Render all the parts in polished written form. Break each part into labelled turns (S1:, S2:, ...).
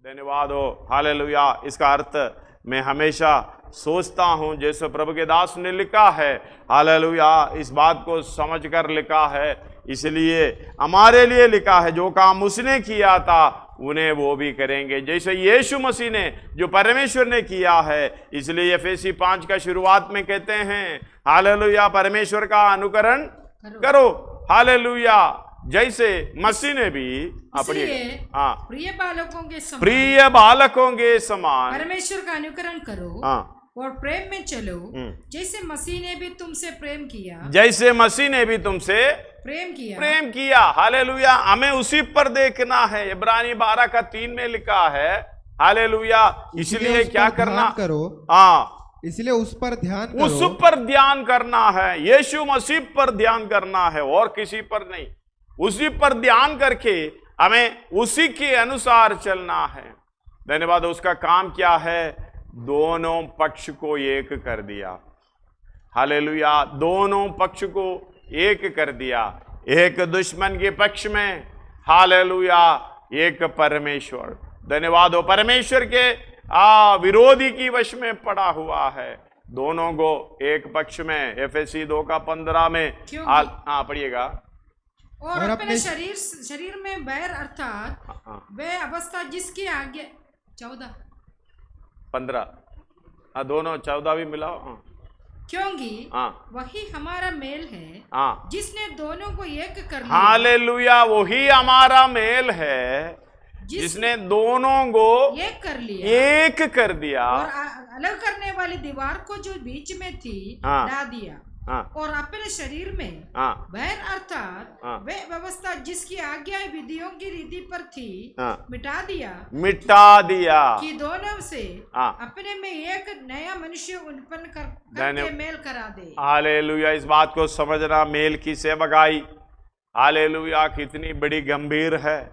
S1: धन्यवाद हो, हालेलुया। इसका अर्थ मैं हमेशा सोचता हूं, जैसे प्रभु के दास ने लिखा है, हालेलुया, इस बात को समझकर लिखा है, इसलिए हमारे लिए लिखा है, जो काम उसने किया था उन्हें वो भी करेंगे, जैसे यीशु मसीह ने जो परमेश्वर ने किया है। इसलिए एफएसी 5 का शुरुआत में कहते हैं, हालेलुया, परमेश्वर का अनुकरण करो, हालेलुया, जैसे मसीह ने भी अपनी
S2: प्रिय
S1: बालकों के समान
S2: परमेश्वर का अनुकरण करो और प्रेम में चलो, जैसे मसीह ने भी तुमसे प्रेम किया,
S1: जैसे मसीह ने भी तुमसे प्रेम किया। हालेलुया, हमें उसी पर देखना है। इब्रानी 12:3 में लिखा है, हालेलुया, इसलिए क्या करना
S3: करो, इसलिए उस पर ध्यान करो,
S1: उस पर ध्यान करना है, यीशु मसीह पर ध्यान करना है और किसी पर नहीं। उसी पर ध्यान करके हमें उसी के अनुसार चलना है। धन्यवाद। उसका काम क्या है? दोनों पक्ष को एक कर दिया, हालेलुया, दोनों पक्ष को एक कर दिया, एक दुश्मन के पक्ष में, हालेलुया, एक परमेश्वर। धन्यवाद हो, परमेश्वर के विरोधी की वश में पड़ा हुआ है, दोनों को एक पक्ष में। एफएसी 2:15 में पढ़िएगा।
S2: और अपने शरीर में बैर अर्थात वे अवस्था जिसकी आज्ञा
S1: 14-15 दोनों 14 भी मिलाओ,
S2: क्योंकि वही हमारा मेल है, जिसने दोनों को एक कर लिया।
S1: हालेलुया, वही हमारा मेल है जिसने दोनों को एक कर दिया
S2: और अलग करने वाली दीवार को जो बीच में थी हटा दिया, और अपने शरीर में बैर अर्थात वे व्यवस्था जिसकी आज्ञा विधियों की रीति पर थी मिटा दिया कि दोनों से अपने में एक नया मनुष्य उत्पन्न करके मेल करा दे।
S1: हालेलुया, इस बात को समझना, मेल की सेवकाई, हालेलुया, कितनी बड़ी गंभीर है।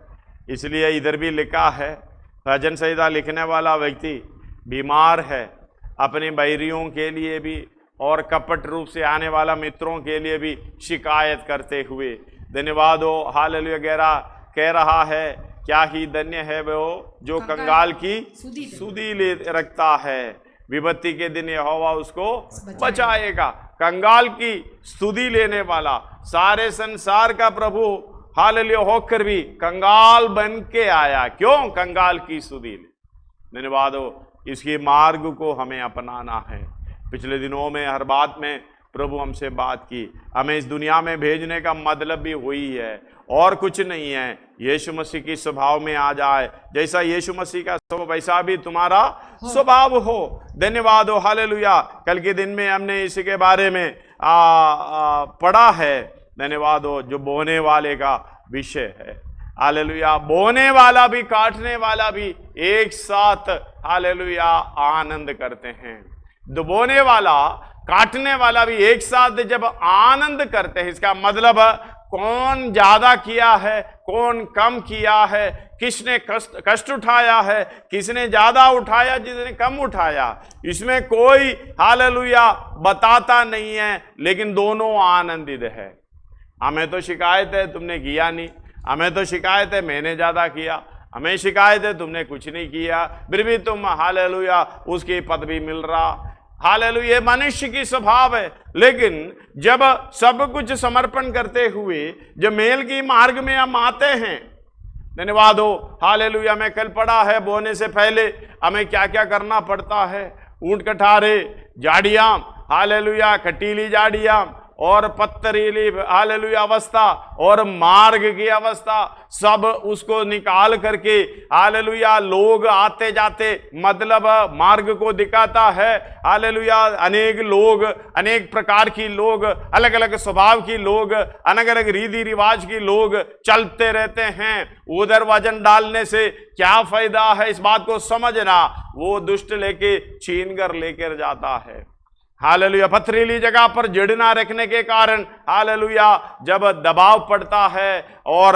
S1: इसलिए इधर भी लिखा है, भजन संहिता लिखने वाला व्यक्ति बीमार है, अपने बैरियों के लिए भी और कपट रूप से आने वाला मित्रों के लिए भी शिकायत करते हुए। धन्यवाद हो, हालेलुया, कह रहा है, क्या ही धन्य है वो जो कंगाल की सुधि ले रखता है, विपत्ति के दिन यहोवा उसको बचाएगा। कंगाल की सुधि लेने वाला, सारे संसार का प्रभु, हालेलुया, होकर भी कंगाल बन के आया। क्यों? कंगाल की सुधि ले। धन्यवाद हो, इसके मार्ग को हमें अपनाना है। पिछले दिनों में हर बात में प्रभु हमसे बात की, हमें इस दुनिया में भेजने का मतलब भी हुई है और कुछ नहीं है, यीशु मसीह की स्वभाव में आ जाए, जैसा यीशु मसीह का स्वभाव वैसा भी तुम्हारा स्वभाव हो। धन्यवाद हो, हालेलुया। कल के दिन में हमने इसी के बारे में पढ़ा है। धन्यवाद हो, जो बोने वाले का विषय है, हालेलुया, बोने वाला भी काटने वाला भी एक साथ, हालेलुया, आनंद करते हैं। बोने वाला काटने वाला भी एक साथ जब आनंद करते हैं, इसका मतलब कौन ज्यादा किया है, कौन कम किया है, किसने कष्ट उठाया है, किसने ज्यादा उठाया, जिसने कम उठाया, इसमें कोई, हालेलुया, बताता नहीं है, लेकिन दोनों आनंदित है। हमें तो शिकायत है तुमने किया नहीं, हमें तो शिकायत है मैंने ज्यादा किया, हमें शिकायत है तुमने कुछ नहीं किया, फिर भी तुम, हालेलुया, उसकी पद भी मिल रहा। हालेलुया, ये मनुष्य की स्वभाव है। लेकिन जब सब कुछ समर्पण करते हुए जब मेल की मार्ग में हम आते हैं, धन्यवाद हो, हालेलुया, मैं कल पढ़ा है, बोने से पहले हमें क्या क्या करना पड़ता है। ऊंट कठारे, जाड़ियां, हालेलुया, कटीली जाड़ियां और पत्थरीली, हालेलुया, अवस्था और मार्ग की अवस्था, सब उसको निकाल करके, हालेलुया, लोग आते जाते, मतलब मार्ग को दिखाता है। हालेलुया, अनेक लोग, अनेक प्रकार की लोग, अलग अलग स्वभाव की लोग, अलग अलग रीति रिवाज की लोग चलते रहते हैं। उधर वजन डालने से क्या फायदा है, इस बात को समझना। वो दुष्ट लेके छीन कर लेकर जाता है। हालेलुया, पथरीली जगह पर जड़ ना रखने के कारण, हालेलुया, जब दबाव पड़ता है और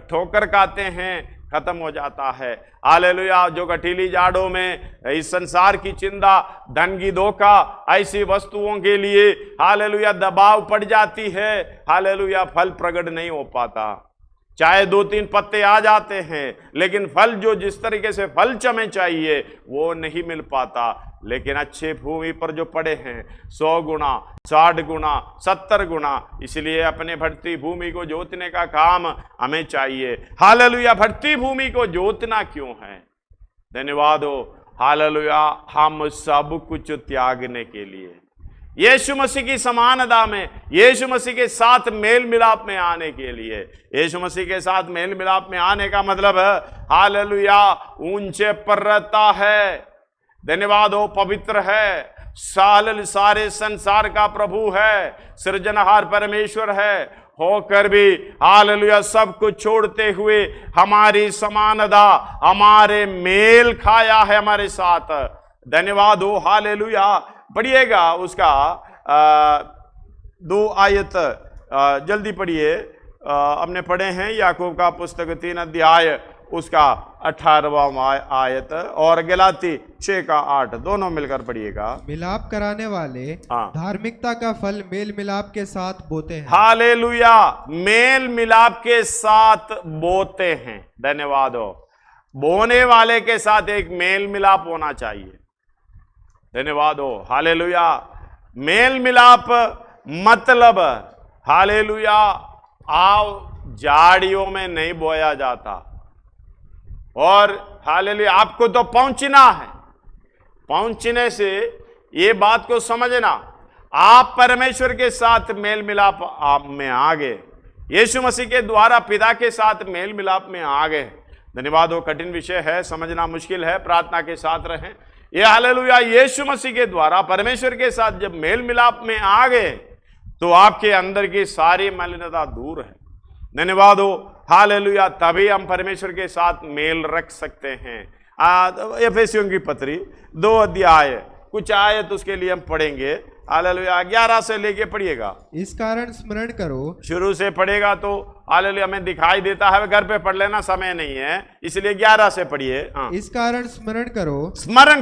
S1: ठोकर खाते हैं, खत्म हो जाता है। हालेलुया, जो कटीली जाड़ों में इस संसार की चिंता, धन की धोखा, ऐसी वस्तुओं के लिए, हालेलुया, दबाव पड़ जाती है, हालेलुया, फल प्रकट नहीं हो पाता। चाहे 2-3 पत्ते आ जाते हैं, लेकिन फल जो जिस तरीके से फल चमे चाहिए वो नहीं मिल पाता। लेकिन अच्छे भूमि पर जो पड़े हैं 100 गुना, 60 गुना, 70 गुना, इसलिए अपने भटती भूमि को जोतने का काम हमें चाहिए। हालेलुया। भटती भूमि को जोतना क्यों है? धन्यवाद हो, हालेलुया, हम सब कुछ त्यागने के लिए, यीशु मसीह की समानता में, यीशु मसीह के साथ मेल मिलाप में आने के लिए। यीशु मसीह के साथ मेल मिलाप में आने का मतलब है हालेलुया ऊंचे पर रहता है, धन्यवाद हो, पवित्र है, सारे संसार का प्रभु है, सृजनहार परमेश्वर है, होकर भी हालेलुया सब कुछ छोड़ते हुए हमारी समानता, हमारे मेल खाया है हमारे साथ। धन्यवाद हो, हालेलुया। पढ़िएगा उसका 2 आयत जल्दी पढ़िए। हमने पढ़े हैं याकूब का पुस्तक 3 अध्याय उसका 18वां आयत और गलाती 6 का 8, दोनों मिलकर पढ़िएगा।
S3: मिलाप कराने वाले धार्मिकता का फल मेल मिलाप के साथ बोते हैं।
S1: हालेलुया, मेल मिलाप के साथ बोते हैं। धन्यवाद हो, बोने वाले के साथ एक मेल मिलाप होना चाहिए। धन्यवाद हो, हालेलुया। मेल मिलाप मतलब हालेलुया झाड़ियों में नहीं बोया जाता, और हालेलुया आपको तो पहुंचना है। पहुंचने से ये बात को समझना, आप परमेश्वर के साथ मेल मिलाप आप में आ गए, यीशु मसीह के द्वारा पिता के साथ मेल मिलाप में आ गए। धन्यवाद हो, कठिन विषय है, समझना मुश्किल है, प्रार्थना के साथ रहें। ये हालेलुया यीशु मसीह के द्वारा परमेश्वर के साथ जब मेल मिलाप में आ गए तो आपके अंदर की सारी मलिनता दूर है। धन्यवाद हो, हालेलुया। तभी हम परमेश्वर के साथ मेल रख सकते हैं। एफेसियों की पत्री 2 अध्याय कुछ आयत उसके लिए हम पढ़ेंगे। हालेलुया 11 से लेके पढ़िएगा।
S3: इस कारण स्मरण करो,
S1: शुरू से पढ़ेगा तो हालेलुया हमें दिखाई देता है, घर पे पढ़ लेना, समय नहीं है, इसलिए 11 से पढ़िए।
S3: इस कारण स्मरण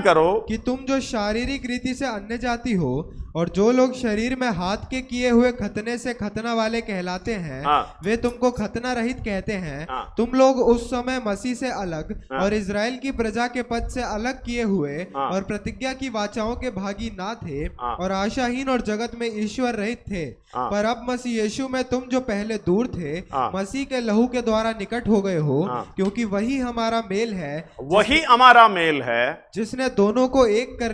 S1: करो
S3: कि तुम जो शारीरिक रीति से अन्य जाति हो और जो लोग शरीर में हाथ के किए हुए खतने से खतना वाले कहलाते हैं, वे तुमको खतना रहित कहते हैं। तुम लोग उस समय मसीह से अलग और इजराइल की प्रजा के पद से अलग किए हुए और प्रतिज्ञा की वाचाओं के भागी ना थे और आशाहीन और जगत में ईश्वर रहित थे। पर अब मसीह यीशु में तुम जो पहले दूर थे मसीह के लहू के द्वारा निकट हो गए हो, क्योंकि वही हमारा मेल है, जिसने दोनों को एक कर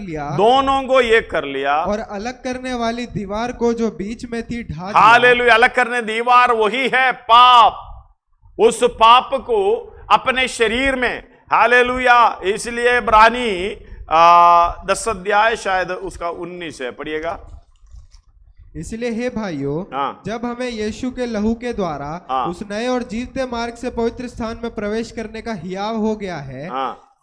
S3: लिया और अलग करने वाली दीवार को जो बीच में थी ढा दिया।
S1: हालेलुया, अलग करने दीवार वही है पाप, उस पाप को अपने शरीर में, हालेलुया। इसलिए इब्रानी 10 अध्याय शायद उसका 19 है, पढ़िएगा।
S3: इसलिए हे भाइयों, जब हमें यीशु के लहू के द्वारा उस नए और जीवते मार्ग से पवित्र स्थान में प्रवेश करने का हियाव हो गया है,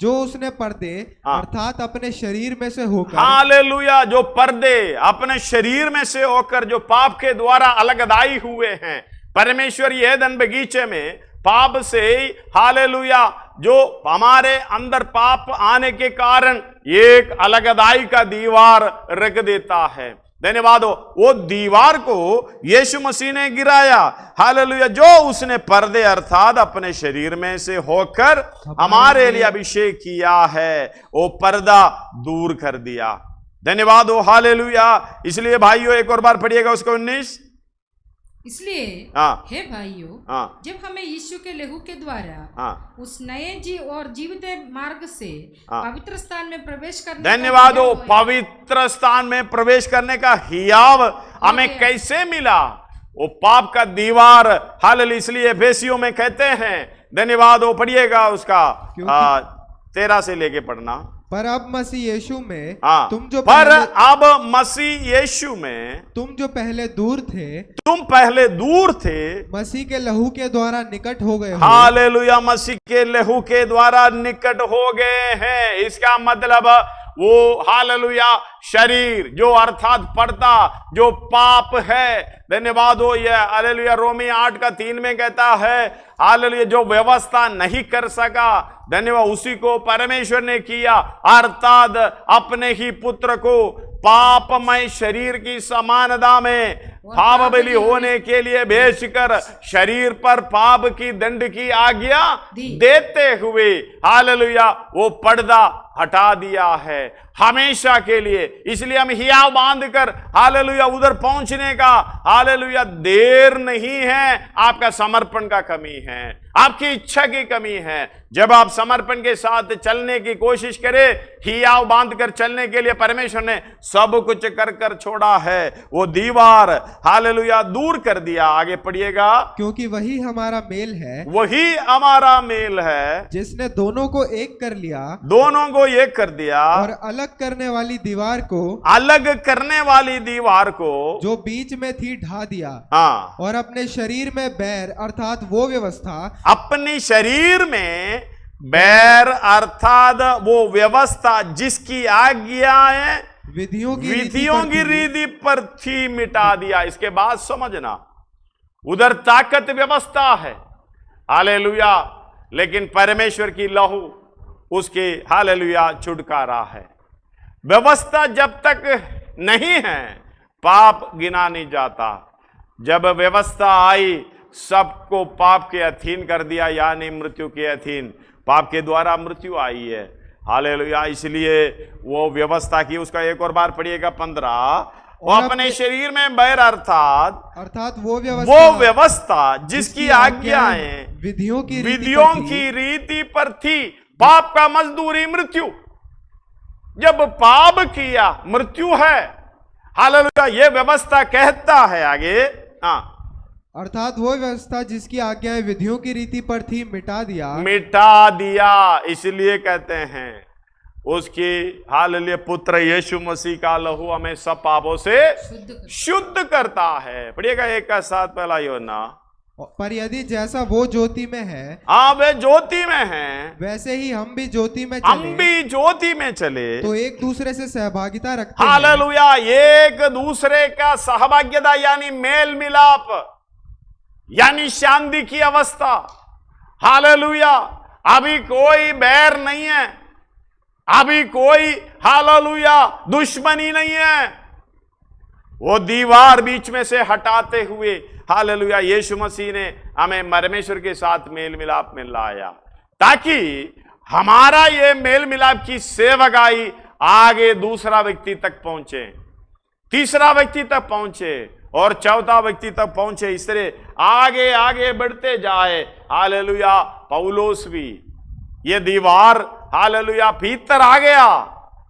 S3: जो उसने पर्दे अर्थात अपने शरीर में से होकर,
S1: हालेलुया, जो पर्दे अपने शरीर में से होकर जो पाप के द्वारा अलगदाई हुए हैं, परमेश्वर एदन बगीचे में पाप से, हालेलुया, जो हमारे अंदर पाप आने के कारण एक अलगदाई का दीवार रख देता है। धन्यवाद हो, वो दीवार को यीशु मसीह ने गिराया। हालेलुया, जो उसने पर्दे अर्थात अपने शरीर में से होकर हमारे लिए अभिषेक किया है, वो पर्दा दूर कर दिया। धन्यवाद हो, हालेलुया। इसलिए भाइयों एक और बार पढ़िएगा उसको 19।
S2: इसलिए हे भाइयों, जब हमें यीशु के लहू के द्वारा उस नए जी और जीवित मार्ग से पवित्र स्थान में प्रवेश करने,
S1: धन्यवाद हो, पवित्र स्थान में प्रवेश करने का हियाव हमें कैसे मिला? वो पाप का दीवार, हालेलुया। इसलिए एफेसियों में कहते हैं, धन्यवाद हो, पढ़िएगा उसका 13 से लेके पढ़ना।
S3: पर अब मसीह यीशु में तुम जो पहले दूर थे, मसीह के लहू के द्वारा निकट हो गए हो।
S1: हालेलुया, मसीह के लहू के द्वारा निकट हो गए हैं। इसका मतलब वो हालेलुया शरीर जो अर्थात पर्दा जो पाप है, धन्यवाद हो, यह हालेलुया रोमी 8 का 3 में कहता है, हालेलुया, जो व्यवस्था नहीं कर सका, धन्यवाद, उसी को परमेश्वर ने किया, अर्थात अपने ही पुत्र को पापमय शरीर की समानता में, पाप बलि होने के लिए भेजकर शरीर पर पाप की दंड की आज्ञा देते हुए हालेलुया वो पर्दा हटा दिया है हमेशा के लिए। इसलिए हम हियाव बांधकर हालेलुया उधर पहुंचने का हालेलुया देर नहीं है, आपका समर्पण का कमी है, आपकी इच्छा की कमी है। जब आप समर्पण के साथ चलने की कोशिश करें, हियाव बांधकर चलने के लिए परमेश्वर ने सब कुछ कर कर छोड़ा है, वो दीवार हालेलुया दूर कर दिया। आगे पढ़िएगा।
S3: क्योंकि वही हमारा मेल है,
S1: वही हमारा मेल है
S3: जिसने दोनों को एक कर लिया,
S1: दोनों को एक कर दिया,
S3: और अलग करने वाली दीवार को,
S1: अलग करने वाली दीवार को
S3: जो बीच में थी ढा दिया।
S1: हाँ,
S3: और अपने शरीर में बैर अर्थात वो व्यवस्था,
S1: अपने शरीर में बैर अर्थात वो व्यवस्था जिसकी आज्ञाएं
S3: विधियों की
S1: रीति पर थी मिटा दिया। इसके बाद समझना, उधर ताकत व्यवस्था है हालेलुया, लेकिन परमेश्वर की लहू उसके हालेलुया छुटकारा है। व्यवस्था जब तक नहीं है पाप गिना नहीं जाता। जब व्यवस्था आई सबको पाप के अधीन कर दिया, यानी मृत्यु के अधीन, पाप के द्वारा मृत्यु आई है हालेलुया। इसलिए वो व्यवस्था की, उसका एक और बार पढ़िएगा 15, वो अपने शरीर में बैर अर्थात वो व्यवस्था जिसकी आज्ञाएं विधियों की रीति पर थी। पाप का मजदूरी मृत्यु, जब पाप किया मृत्यु है हालेलुया। ये व्यवस्था कहता है आगे, हाँ,
S3: अर्थात वो व्यवस्था जिसकी आज्ञाएं विधियों की रीति पर थी मिटा दिया।
S1: इसलिए कहते हैं उसकी हालेलुया पुत्र यीशु मसीह का लहू हमें सब पापों से शुद्ध करता है। पढ़िएगा 1 का 7 पहला यूहन्ना।
S3: पर यदि जैसा वो ज्योति में है,
S1: हाँ वे ज्योति में हैं,
S3: वैसे ही हम भी ज्योति में चले, तो एक दूसरे से सहभागिता रखते हैं।
S1: हालेलुया, एक दूसरे का सहभागिता यानी मेल मिलाप, यानी शांति की अवस्था। हालेलुया, अभी कोई बैर नहीं है, अभी कोई हालेलुया दुश्मनी नहीं है। वो दीवार बीच में से हटाते हुए हालेलुया यीशु मसीह ने हमें परमेश्वर के साथ मेल मिलाप में लाया, ताकि हमारा ये मेल मिलाप की सेवकाई आगे दूसरा व्यक्ति तक पहुंचे, तीसरा व्यक्ति तक पहुंचे और चौथा व्यक्ति तक पहुंचे। इस तरह आगे आगे बढ़ते जाए हालेलुया। पौलोस भी ये दीवार हालेलुया भीतर आ गया,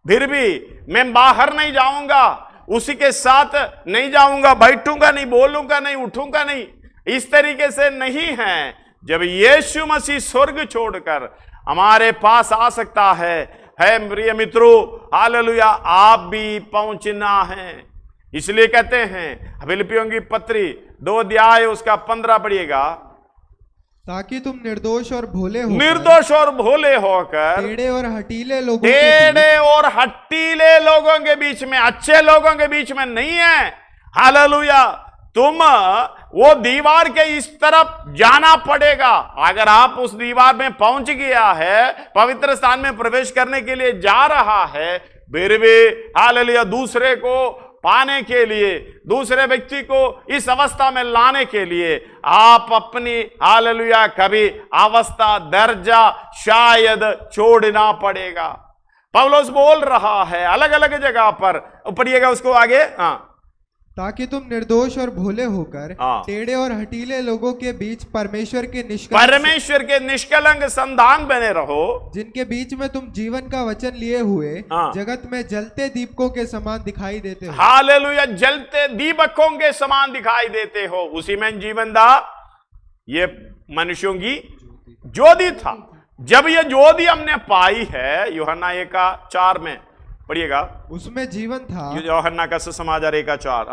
S1: फिर भी मैं बाहर नहीं जाऊंगा, उसी के साथ नहीं जाऊंगा, बैठूंगा नहीं, बोलूंगा नहीं, उठूंगा नहीं, इस तरीके से नहीं है। जब यीशु मसीह स्वर्ग छोड़कर हमारे पास आ सकता है प्रिय मित्रों हालेलुया, आप भी पहुंचना है। इसलिए कहते हैं फिलिप्पियों की पत्री 2 अध्याय उसका 15 पढ़िएगा,
S3: ताकि तुम निर्दोष और भोले होकर टेढ़े और हठीले लोगों के बीच में, अच्छे लोगों के बीच में नहीं है हालेलुया। तुम वो दीवार के इस तरफ जाना पड़ेगा। अगर आप उस दीवार में पहुंच गया है, पवित्र स्थान में प्रवेश करने के लिए जा रहा है, फिर भी हालेलुया दूसरे को पाने के लिए, दूसरे व्यक्ति को इस अवस्था में लाने के लिए आप अपनी हालेलुया कभी अवस्था दर्जा शायद छोड़ना पड़ेगा। पौलुस बोल रहा है अलग अलग जगह पर, पढ़िएगा उसको आगे, हाँ, ताकि तुम निर्दोष और भोले होकर टेढ़े और हठीले लोगों के बीच परमेश्वर के निष्कलंक संतान बने रहो, जिनके बीच में तुम जीवन का वचन लिए हुए जगत में जलते दीपकों के समान दिखाई देते हो।
S1: हालेलुया, जलते दीपकों के समान दिखाई देते हो। उसी में जीवन था, ये मनुष्यों की ज्योति था। जब ये ज्योति हमने पाई है, यूहन्ना 1:4 में पढ़िएगा,
S3: उसमें जीवन था,
S1: यूहन्ना का सुसमाचार 1:4,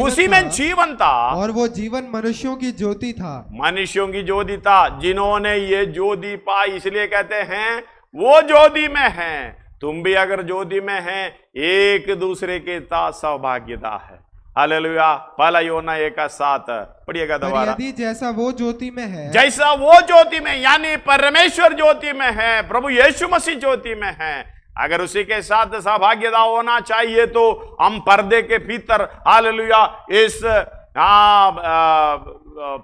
S3: उसी में
S1: जीवन था,
S3: और वो जीवन मनुष्यों की ज्योति था।
S1: मनुष्यों की ज्योति था, जिन्होंने ये ज्योति पाई। इसलिए कहते हैं वो ज्योति में हैं, तुम भी अगर ज्योति में हैं, एक दूसरे के साथ सौभाग्यता है। हालेलुया, पहला यूहन्ना 1:7 पढ़िएगा दोबारा।
S3: यदि जैसा वो ज्योति में है,
S1: जैसा वो ज्योति में, यानी परमेश्वर ज्योति में है, प्रभु यीशु मसीह ज्योति में है, अगर उसी के साथ सहभागिता होना चाहिए तो हम पर्दे के भीतर हालेलुया इस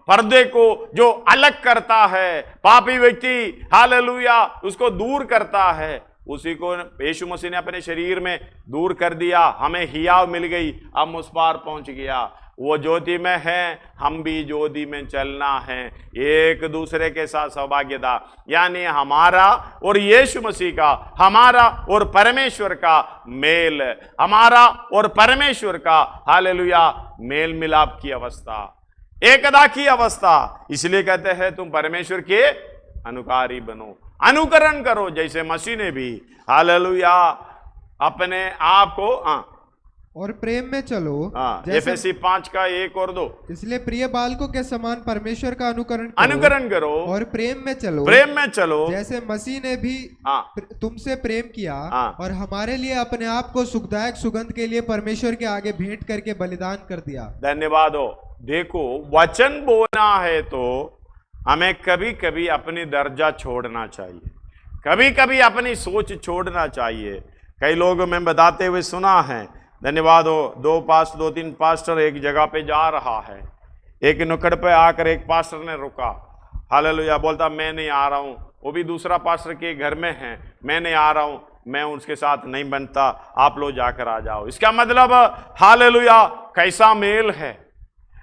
S1: पर्दे को जो अलग करता है, पापी व्यक्ति हालेलुया उसको दूर करता है, उसी को यीशु मसीह ने अपने शरीर में दूर कर दिया, हमें हियाव मिल गई, हम उस पार पहुंच गया। वो ज्योति में है, हम भी ज्योति में चलना है, एक दूसरे के साथ सहभागिता, यानी हमारा और यीशु मसीह का, हमारा और परमेश्वर का मेल, हमारा और परमेश्वर का हालेलुया मेल मिलाप की अवस्था, एकता की अवस्था। इसलिए कहते हैं तुम परमेश्वर के अनुकारी बनो, अनुकरण करो, जैसे मसीह ने भी हालेलुया अपने आप को
S3: और प्रेम में चलो।
S1: एफएसी 5 का 1 और 2।
S3: इसलिए प्रिय बालकों के समान परमेश्वर का
S1: अनुकरण करो
S3: और प्रेम में चलो, जैसे मसीह ने भी तुमसे प्रेम किया और हमारे लिए अपने आप को सुखदायक सुगंध के लिए परमेश्वर के आगे भेंट करके बलिदान कर दिया।
S1: धन्यवाद हो। देखो, वचन बोलना है तो हमें कभी कभी अपनी दर्जा छोड़ना चाहिए, कभी कभी अपनी सोच छोड़ना चाहिए। कई लोग मैं बताते हुए सुना है, धन्यवाद हो, 2-3 पास्टर एक जगह पे जा रहा है, एक नुक्कड़ पे आकर एक पास्टर ने रुका, हालेलुया, बोलता मैं नहीं आ रहा हूँ, वो भी दूसरा पास्टर के घर में है, मैं नहीं आ रहा हूँ, मैं उसके साथ नहीं बनता, आप लोग जाकर आ जाओ। इसका मतलब हालेलुया कैसा मेल है,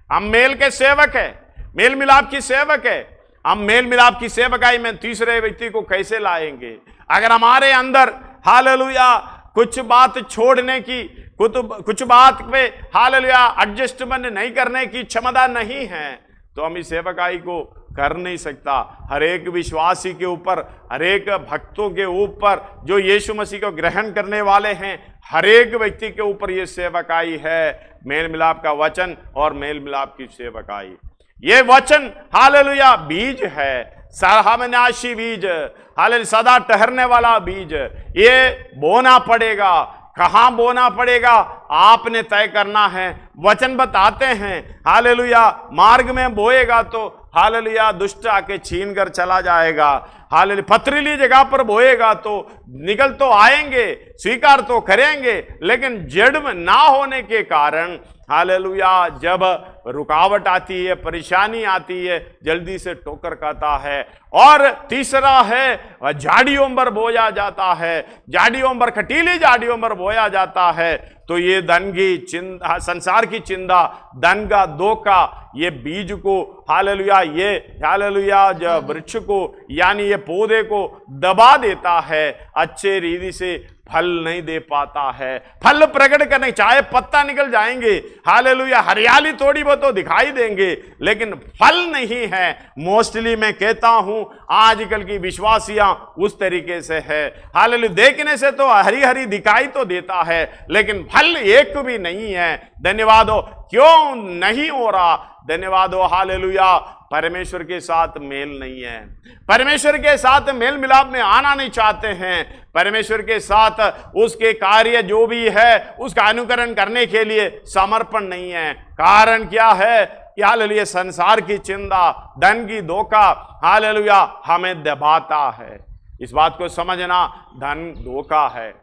S1: हम मेल के सेवक है, मेल मिलाप की सेवक है। हम मेल मिलाप की सेवकाई में तीसरे व्यक्ति को कैसे लाएंगे अगर हमारे अंदर हालेलुया कुछ बात छोड़ने की, कुछ बात पे हालेलुया एडजस्टमेंट नहीं करने की क्षमता नहीं है, तो हम इस सेवकाई को कर नहीं सकता। हर एक विश्वासी के ऊपर, हर एक भक्तों के ऊपर, जो यीशु मसीह को ग्रहण करने वाले हैं, हर एक व्यक्ति के ऊपर ये सेवकाई है, मेल मिलाप का वचन और मेल मिलाप की सेवकाई। ये वचन हालेलुया बीज है, सहमनाशी बीज, हालेलुया सदा ठहरने वाला बीज। ये बोना पड़ेगा, कहां बोना पड़ेगा आपने तय करना है। वचन बताते हैं हालेलुया मार्ग में बोएगा तो हालेलुया दुष्ट आके छीन कर चला जाएगा, हालेलुया पथरीली जगह पर बोएगा तो निकल तो आएंगे, स्वीकार तो करेंगे, लेकिन जड़ में ना होने के कारण हालेलुया जब रुकावट आती है, परेशानी आती है, जल्दी से ठोकर खाता है। और तीसरा है झाड़ियों पर बोया जाता है, झाड़ियों पर, खटीली झाड़ियों पर बोया जाता है, तो ये धन की चिंता, संसार की चिंता, धन का धोखा, ये बीज को हालेलुया, ये हालेलुया जो वृक्ष को यानी ये पौधे को दबा देता है, अच्छे रीति से फल नहीं दे पाता है। फल प्रकट करने, चाहे पत्ता निकल जाएंगे, हालेलुया हरियाली थोड़ी बहुत तो दिखाई देंगे, लेकिन फल नहीं है। मोस्टली मैं कहता हूं आजकल की विश्वासियां उस तरीके से है, हालेलुया देखने से तो हरी हरी दिखाई तो देता है, लेकिन फल एक भी नहीं है। धन्यवाद हो। क्यों नहीं हो रहा? धन्यवाद हो हालेलुया, परमेश्वर के साथ मेल नहीं है, परमेश्वर के साथ मेल मिलाप में आना नहीं चाहते हैं, परमेश्वर के साथ उसके कार्य जो भी है उसका अनुकरण करने के लिए समर्पण नहीं है। कारण क्या है? हालेलुया संसार की चिंता, धन की धोखा हालेलुया हमें दबाता है। इस बात को समझना, धन धोखा है।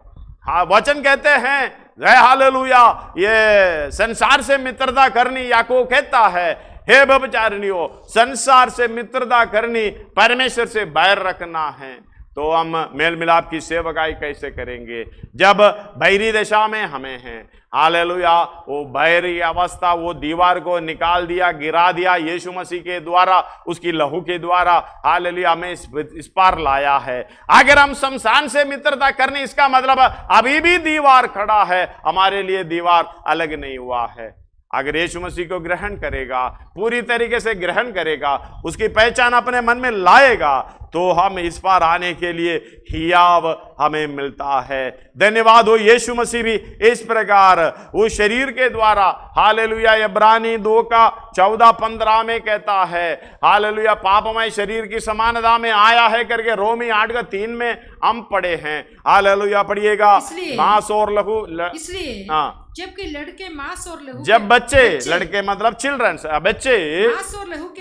S1: हाँ, वचन कहते हैं हालेलुया ये संसार से मित्रता करनी, याकूब कहता है हे व्यभिचारिणियों, संसार से मित्रता करनी, परमेश्वर से बैर रखना है। तो हम मेल मिलाप की सेवकाई कैसे करेंगे जब बैरी दशा में हमें हैं? हालेलुया वो बैरी अवस्था, वो दीवार को निकाल दिया, गिरा दिया यीशु मसीह के द्वारा, उसकी लहू के द्वारा हालेलुया हमें इस पार लाया है। अगर हम शमशान से मित्रता करने, इसका मतलब अभी भी दीवार खड़ा है, हमारे लिए दीवार अलग नहीं हुआ है। अगर यीशु मसीह को ग्रहण करेगा, पूरी तरीके से ग्रहण करेगा, उसकी पहचान अपने मन में लाएगा, तो हम इस पार आने के लिए हियाव हमें मिलता है। धन्यवाद हो। यीशु मसीह भी इस प्रकार उस शरीर के द्वारा हालेलुया इब्रानी 2 का 14-15 में कहता है हालेलुया पापमय शरीर की समानता में आया है करके रोमी 8 का 3 में हम पढ़े हैं। हालेलुया पढ़िएगा। मांस और लहू,
S2: इसलिए जबकि लड़के मांस और लहू,
S1: जब बच्चे लड़के मतलब चिल्ड्रन, बच्चे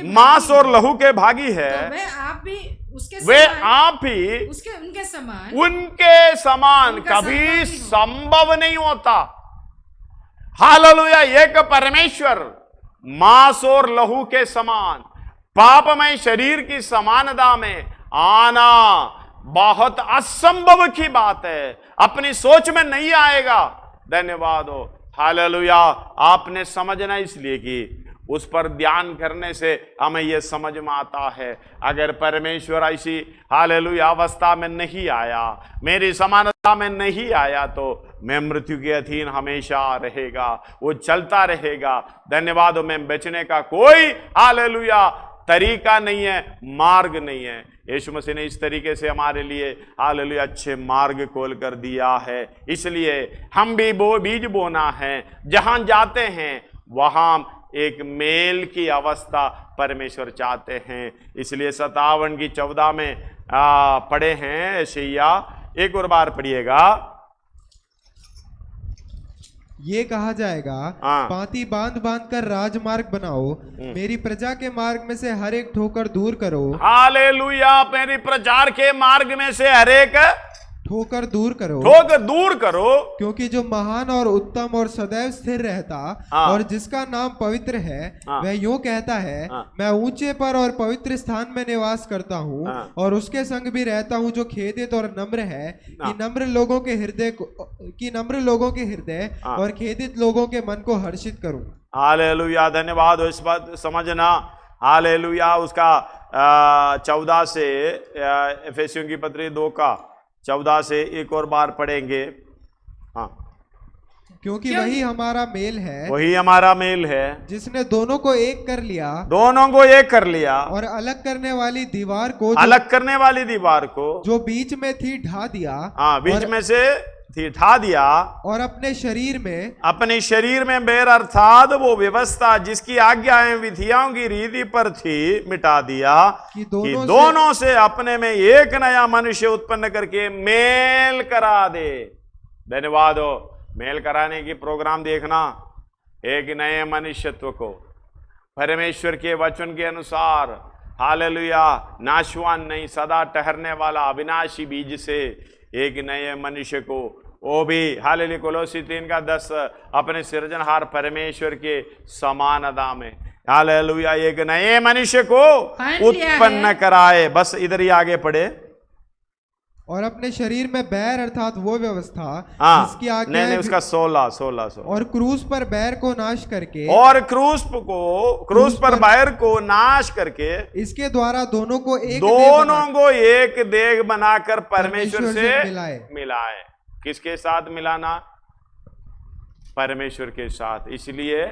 S2: मांस और लहू के भागी है,
S1: भागी है,
S2: तो वह आप भी
S1: वे आप ही उनके समान कभी संभव नहीं होता। हालेलुया। एक परमेश्वर मांस और लहू के समान पापमय शरीर की समानता में आना बहुत असंभव की बात है, अपनी सोच में नहीं आएगा। धन्यवाद हो। हालेलुया। आपने समझना इसलिए कि उस पर ध्यान करने से हमें यह समझ में आता है, अगर परमेश्वर ऐसी हालेलुया अवस्था में नहीं आया, मेरी समानता में नहीं आया, तो मैं मृत्यु के अधीन हमेशा रहेगा, वो चलता रहेगा। धन्यवाद हो। मैं बचने का कोई हालेलुया तरीका नहीं है, मार्ग नहीं है। यीशु मसीह ने इस तरीके से हमारे लिए हालेलुया अच्छे मार्ग खोल कर दिया है। इसलिए हम भी बीज बोना है, जहां जाते हैं वहां एक मेल की अवस्था परमेश्वर चाहते हैं। इसलिए 57 की 14 में पढ़े हैं यशायाह, एक और बार पढ़िएगा।
S3: ये कहा जाएगा, पाँति बांध बांध कर राजमार्ग बनाओ, मेरी प्रजा के मार्ग में से हर एक ठोकर दूर करो।
S1: हालेलुया। मेरी प्रजा के मार्ग में से हर एक
S3: ठोकर दूर करो,
S1: ठोकर दूर करो,
S3: क्योंकि जो महान और उत्तम और सदैव स्थिर रहता और जिसका नाम पवित्र है, वह यूं कहता है, मैं ऊंचे पर और पवित्र स्थान में निवास करता हूँ और उसके संग भी रहता हूँ जो खेदित और नम्र है, कि नम्र लोगों के हृदय और खेदित लोगों के मन को हर्षित करूं।
S1: हालेलुया। धन्यवाद। इस बात समझना। हालेलुया। उसका 14 से एफेसियों की पत्री 2 का 14 से एक और बार पढ़ेंगे। हाँ।
S3: क्योंकि वही हमारा मेल है,
S1: वही हमारा मेल है,
S3: जिसने दोनों को एक कर लिया,
S1: दोनों को एक कर लिया,
S3: और अलग करने वाली दीवार को,
S1: अलग करने वाली दीवार को
S3: जो बीच में थी ढा दिया।
S1: हाँ, बीच में से थी ढा दिया, और
S3: अपने शरीर में
S1: बैर अर्थात वो व्यवस्था जिसकी आज्ञाएं विधियों की रीति पर थी मिटा दिया, कि दोनों से अपने में एक नया मनुष्य उत्पन्न करके मेल करा दे। धन्यवाद हो। मेल कराने की प्रोग्राम देखना, एक नए मनुष्यत्व को परमेश्वर के वचन के अनुसार हालेलुया नाशवान नहीं, सदा ठहरने वाला अविनाशी बीज से एक नए मनुष्य को, वो भी हालेलुया कोलोसी 3 का 10 अपने सृजनहार परमेश्वर के समानता में हालेलुया एक नए मनुष्य को उत्पन्न कराए। बस इधर ही आगे पढ़े।
S3: और अपने शरीर में बैर अर्थात वो व्यवस्था
S1: जिसकी आज्ञा नहीं, उसका 16
S3: और क्रूस पर बैर को नाश करके,
S1: और क्रूस पर बैर को नाश करके
S3: इसके द्वारा दोनों को
S1: एक देह बनाकर परमेश्वर से मिलाए। किसके साथ मिलाना? परमेश्वर के साथ। इसलिए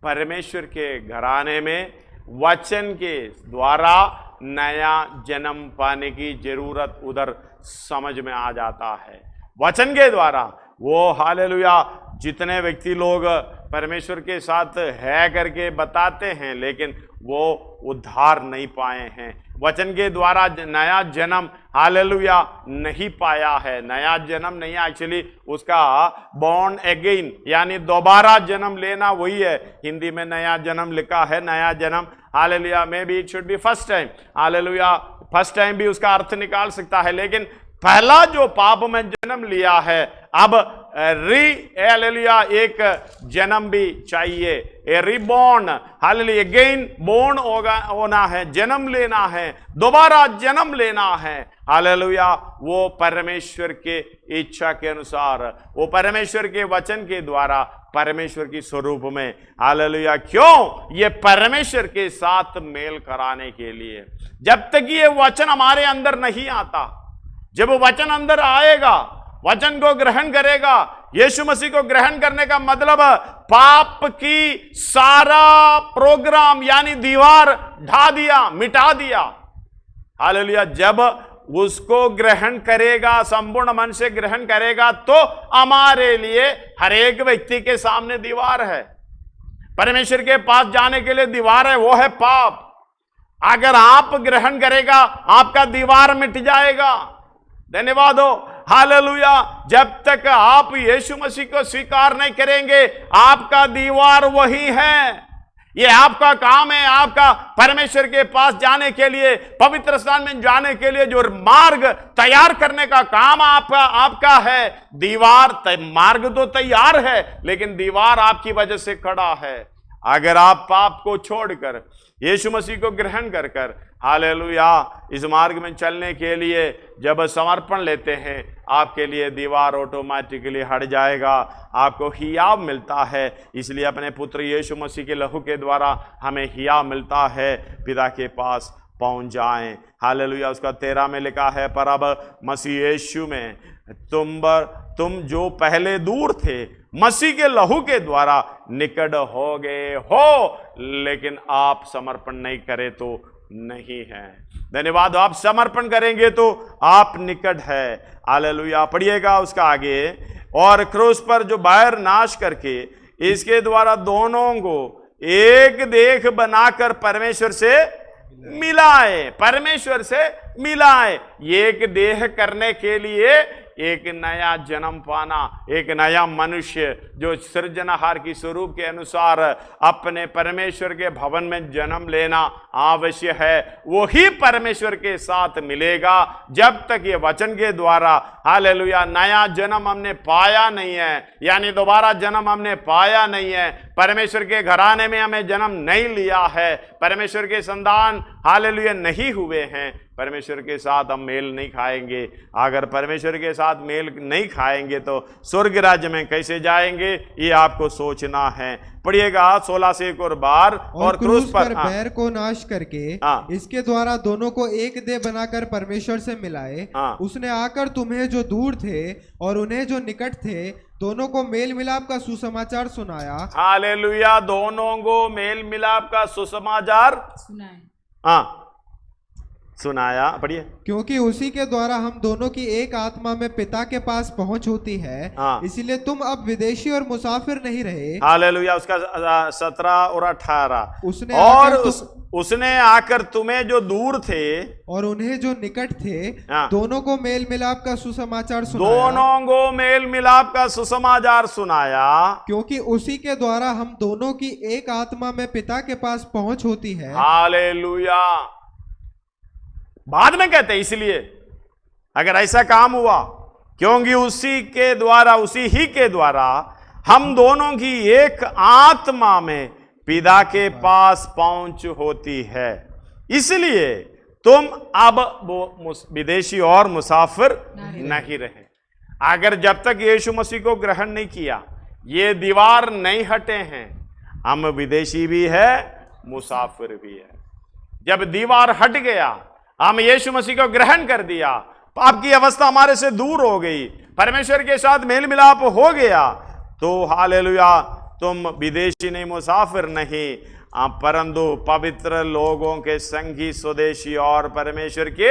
S1: परमेश्वर के घराने में वचन के द्वारा नया जन्म पाने की जरूरत उधर समझ में आ जाता है। वचन के द्वारा वो हालेलुया जितने व्यक्ति लोग परमेश्वर के साथ है करके बताते हैं, लेकिन वो उद्धार नहीं पाए हैं, वचन के द्वारा नया जन्म हालेलुया नहीं पाया है। नया जन्म नहीं, एक्चुअली उसका बॉर्न अगेन यानी दोबारा जन्म लेना वही है। हिंदी में नया जन्म लिखा है, नया जन्म hallelujah, may be it should be first time. Hallelujah first time भी उसका अर्थ निकाल सकता है, लेकिन पहला जो पाप में जन्म लिया है, अब हालेलुया एक जन्म भी चाहिए, ए रिबॉर्न हालेलुया अगेन बोर्न होना है, जन्म लेना है, दोबारा जन्म लेना है। हालेलुया वो परमेश्वर के इच्छा के अनुसार, वो परमेश्वर के वचन के द्वारा परमेश्वर की स्वरूप में हालेलुया। क्यों? ये परमेश्वर के साथ मेल कराने के लिए। जब तक ये वचन हमारे अंदर नहीं आता, जब वचन अंदर आएगा, वचन को ग्रहण करेगा, यीशु मसीह को ग्रहण करने का मतलब पाप की सारा प्रोग्राम यानी दीवार ढा दिया, मिटा दिया। हालेलुया जब उसको ग्रहण करेगा, संपूर्ण मन से ग्रहण करेगा, तो हमारे लिए हर एक व्यक्ति के सामने दीवार है। परमेश्वर के पास जाने के लिए दीवार है, वो है पाप। अगर आप ग्रहण करेगा, आपका दीवार मिट जाएगा। धन्यवाद हो। हालेलुया जब तक आप यीशु मसीह को स्वीकार नहीं करेंगे, आपका दीवार वही है। ये आपका काम है, आपका परमेश्वर के पास जाने के लिए, पवित्र स्थान में जाने के लिए जो मार्ग तैयार करने का काम आपका है। दीवार मार्ग तो तैयार है, लेकिन दीवार आपकी वजह से खड़ा है। अगर आप पाप को छोड़कर यीशु मसीह को ग्रहण कर कर हालेलुया इस मार्ग में चलने के लिए जब समर्पण लेते हैं, आपके लिए दीवार ऑटोमेटिकली हट जाएगा, आपको हियाव मिलता है। इसलिए अपने पुत्र यीशु मसीह के लहू के द्वारा हमें हियाव मिलता है, पिता के पास पहुंच जाएं। हालेलुया। उसका 13 में लिखा है, पर अब मसीह यीशु में तुम जो पहले दूर थे, मसीह के लहू के द्वारा निकट हो गए हो, लेकिन आप समर्पण नहीं करे तो नहीं है। धन्यवाद। आप समर्पण करेंगे तो आप निकट है। हालेलुया। पढ़िएगा उसका आगे, और क्रूस पर जो बैर नाश करके इसके द्वारा दोनों को एक देह बनाकर परमेश्वर से मिलाए, परमेश्वर से मिलाए। एक देह करने के लिए एक नया जन्म पाना, एक नया मनुष्य जो सृजनहार की स्वरूप के अनुसार अपने परमेश्वर के भवन में जन्म लेना आवश्यक है। वही परमेश्वर के साथ मिलेगा जब तक ये वचन के द्वारा हालेलुया नया जन्म हमने पाया नहीं है, यानी दोबारा जन्म हमने पाया नहीं है, परमेश्वर के घराने में हमें जन्म नहीं लिया है, परमेश्वर के संतान हालेलुया नहीं हुए हैं, परमेश्वर के साथ हम मेल नहीं खाएंगे। अगर परमेश्वर के साथ मेल नहीं खाएंगे तो स्वर्ग राज्य में कैसे जाएंगे, ये आपको सोचना है। पढ़िएगा 16 से एक और बार, और क्रूस पर
S3: बैर को नाश करके इसके द्वारा दोनों को एक देह बनाकर परमेश्वर से मिलाए। उसने आकर तुम्हें जो दूर थे और उन्हें जो निकट थे दोनों को मेल मिलाप का सुसमाचार सुनाया।
S1: हालेलुया। दोनों को मेल मिलाप का सुसमाचार सुनाया। पढ़िए।
S3: क्योंकि उसी के द्वारा हम दोनों की एक आत्मा में पिता के पास पहुंच होती है, इसलिए तुम अब विदेशी और मुसाफिर नहीं रहे।
S1: हालेलुया। उसका 17 और 18, उसने आकर तुम्हें जो दूर थे
S3: और उन्हें जो निकट थे दोनों को मेल मिलाप का सुसमाचार सुनाया।
S1: दोनों को मेल मिलाप का सुसमाचार सुनाया।
S3: क्योंकि उसी के द्वारा हम दोनों की एक आत्मा में पिता के पास पहुंच होती है।
S1: हालेलुया। बाद में कहते हैं, इसलिए अगर ऐसा काम हुआ, क्योंकि उसी के द्वारा, उसी ही के द्वारा हम दोनों की एक आत्मा में पिता के पास पहुंच होती है, इसलिए तुम अब वो विदेशी और मुसाफिर नहीं रहे। अगर जब तक यीशु मसीह को ग्रहण नहीं किया, ये दीवार नहीं हटे हैं, हम विदेशी भी है, मुसाफिर भी है। जब दीवार हट गया, हम यीशु मसीह को ग्रहण कर दिया, पाप की अवस्था हमारे से दूर हो गई, परमेश्वर के साथ मेल मिलाप हो गया, तो हालेलुया तुम विदेशी नहीं, मुसाफिर नहीं, परंतु पवित्र लोगों के संगी, स्वदेशी और परमेश्वर के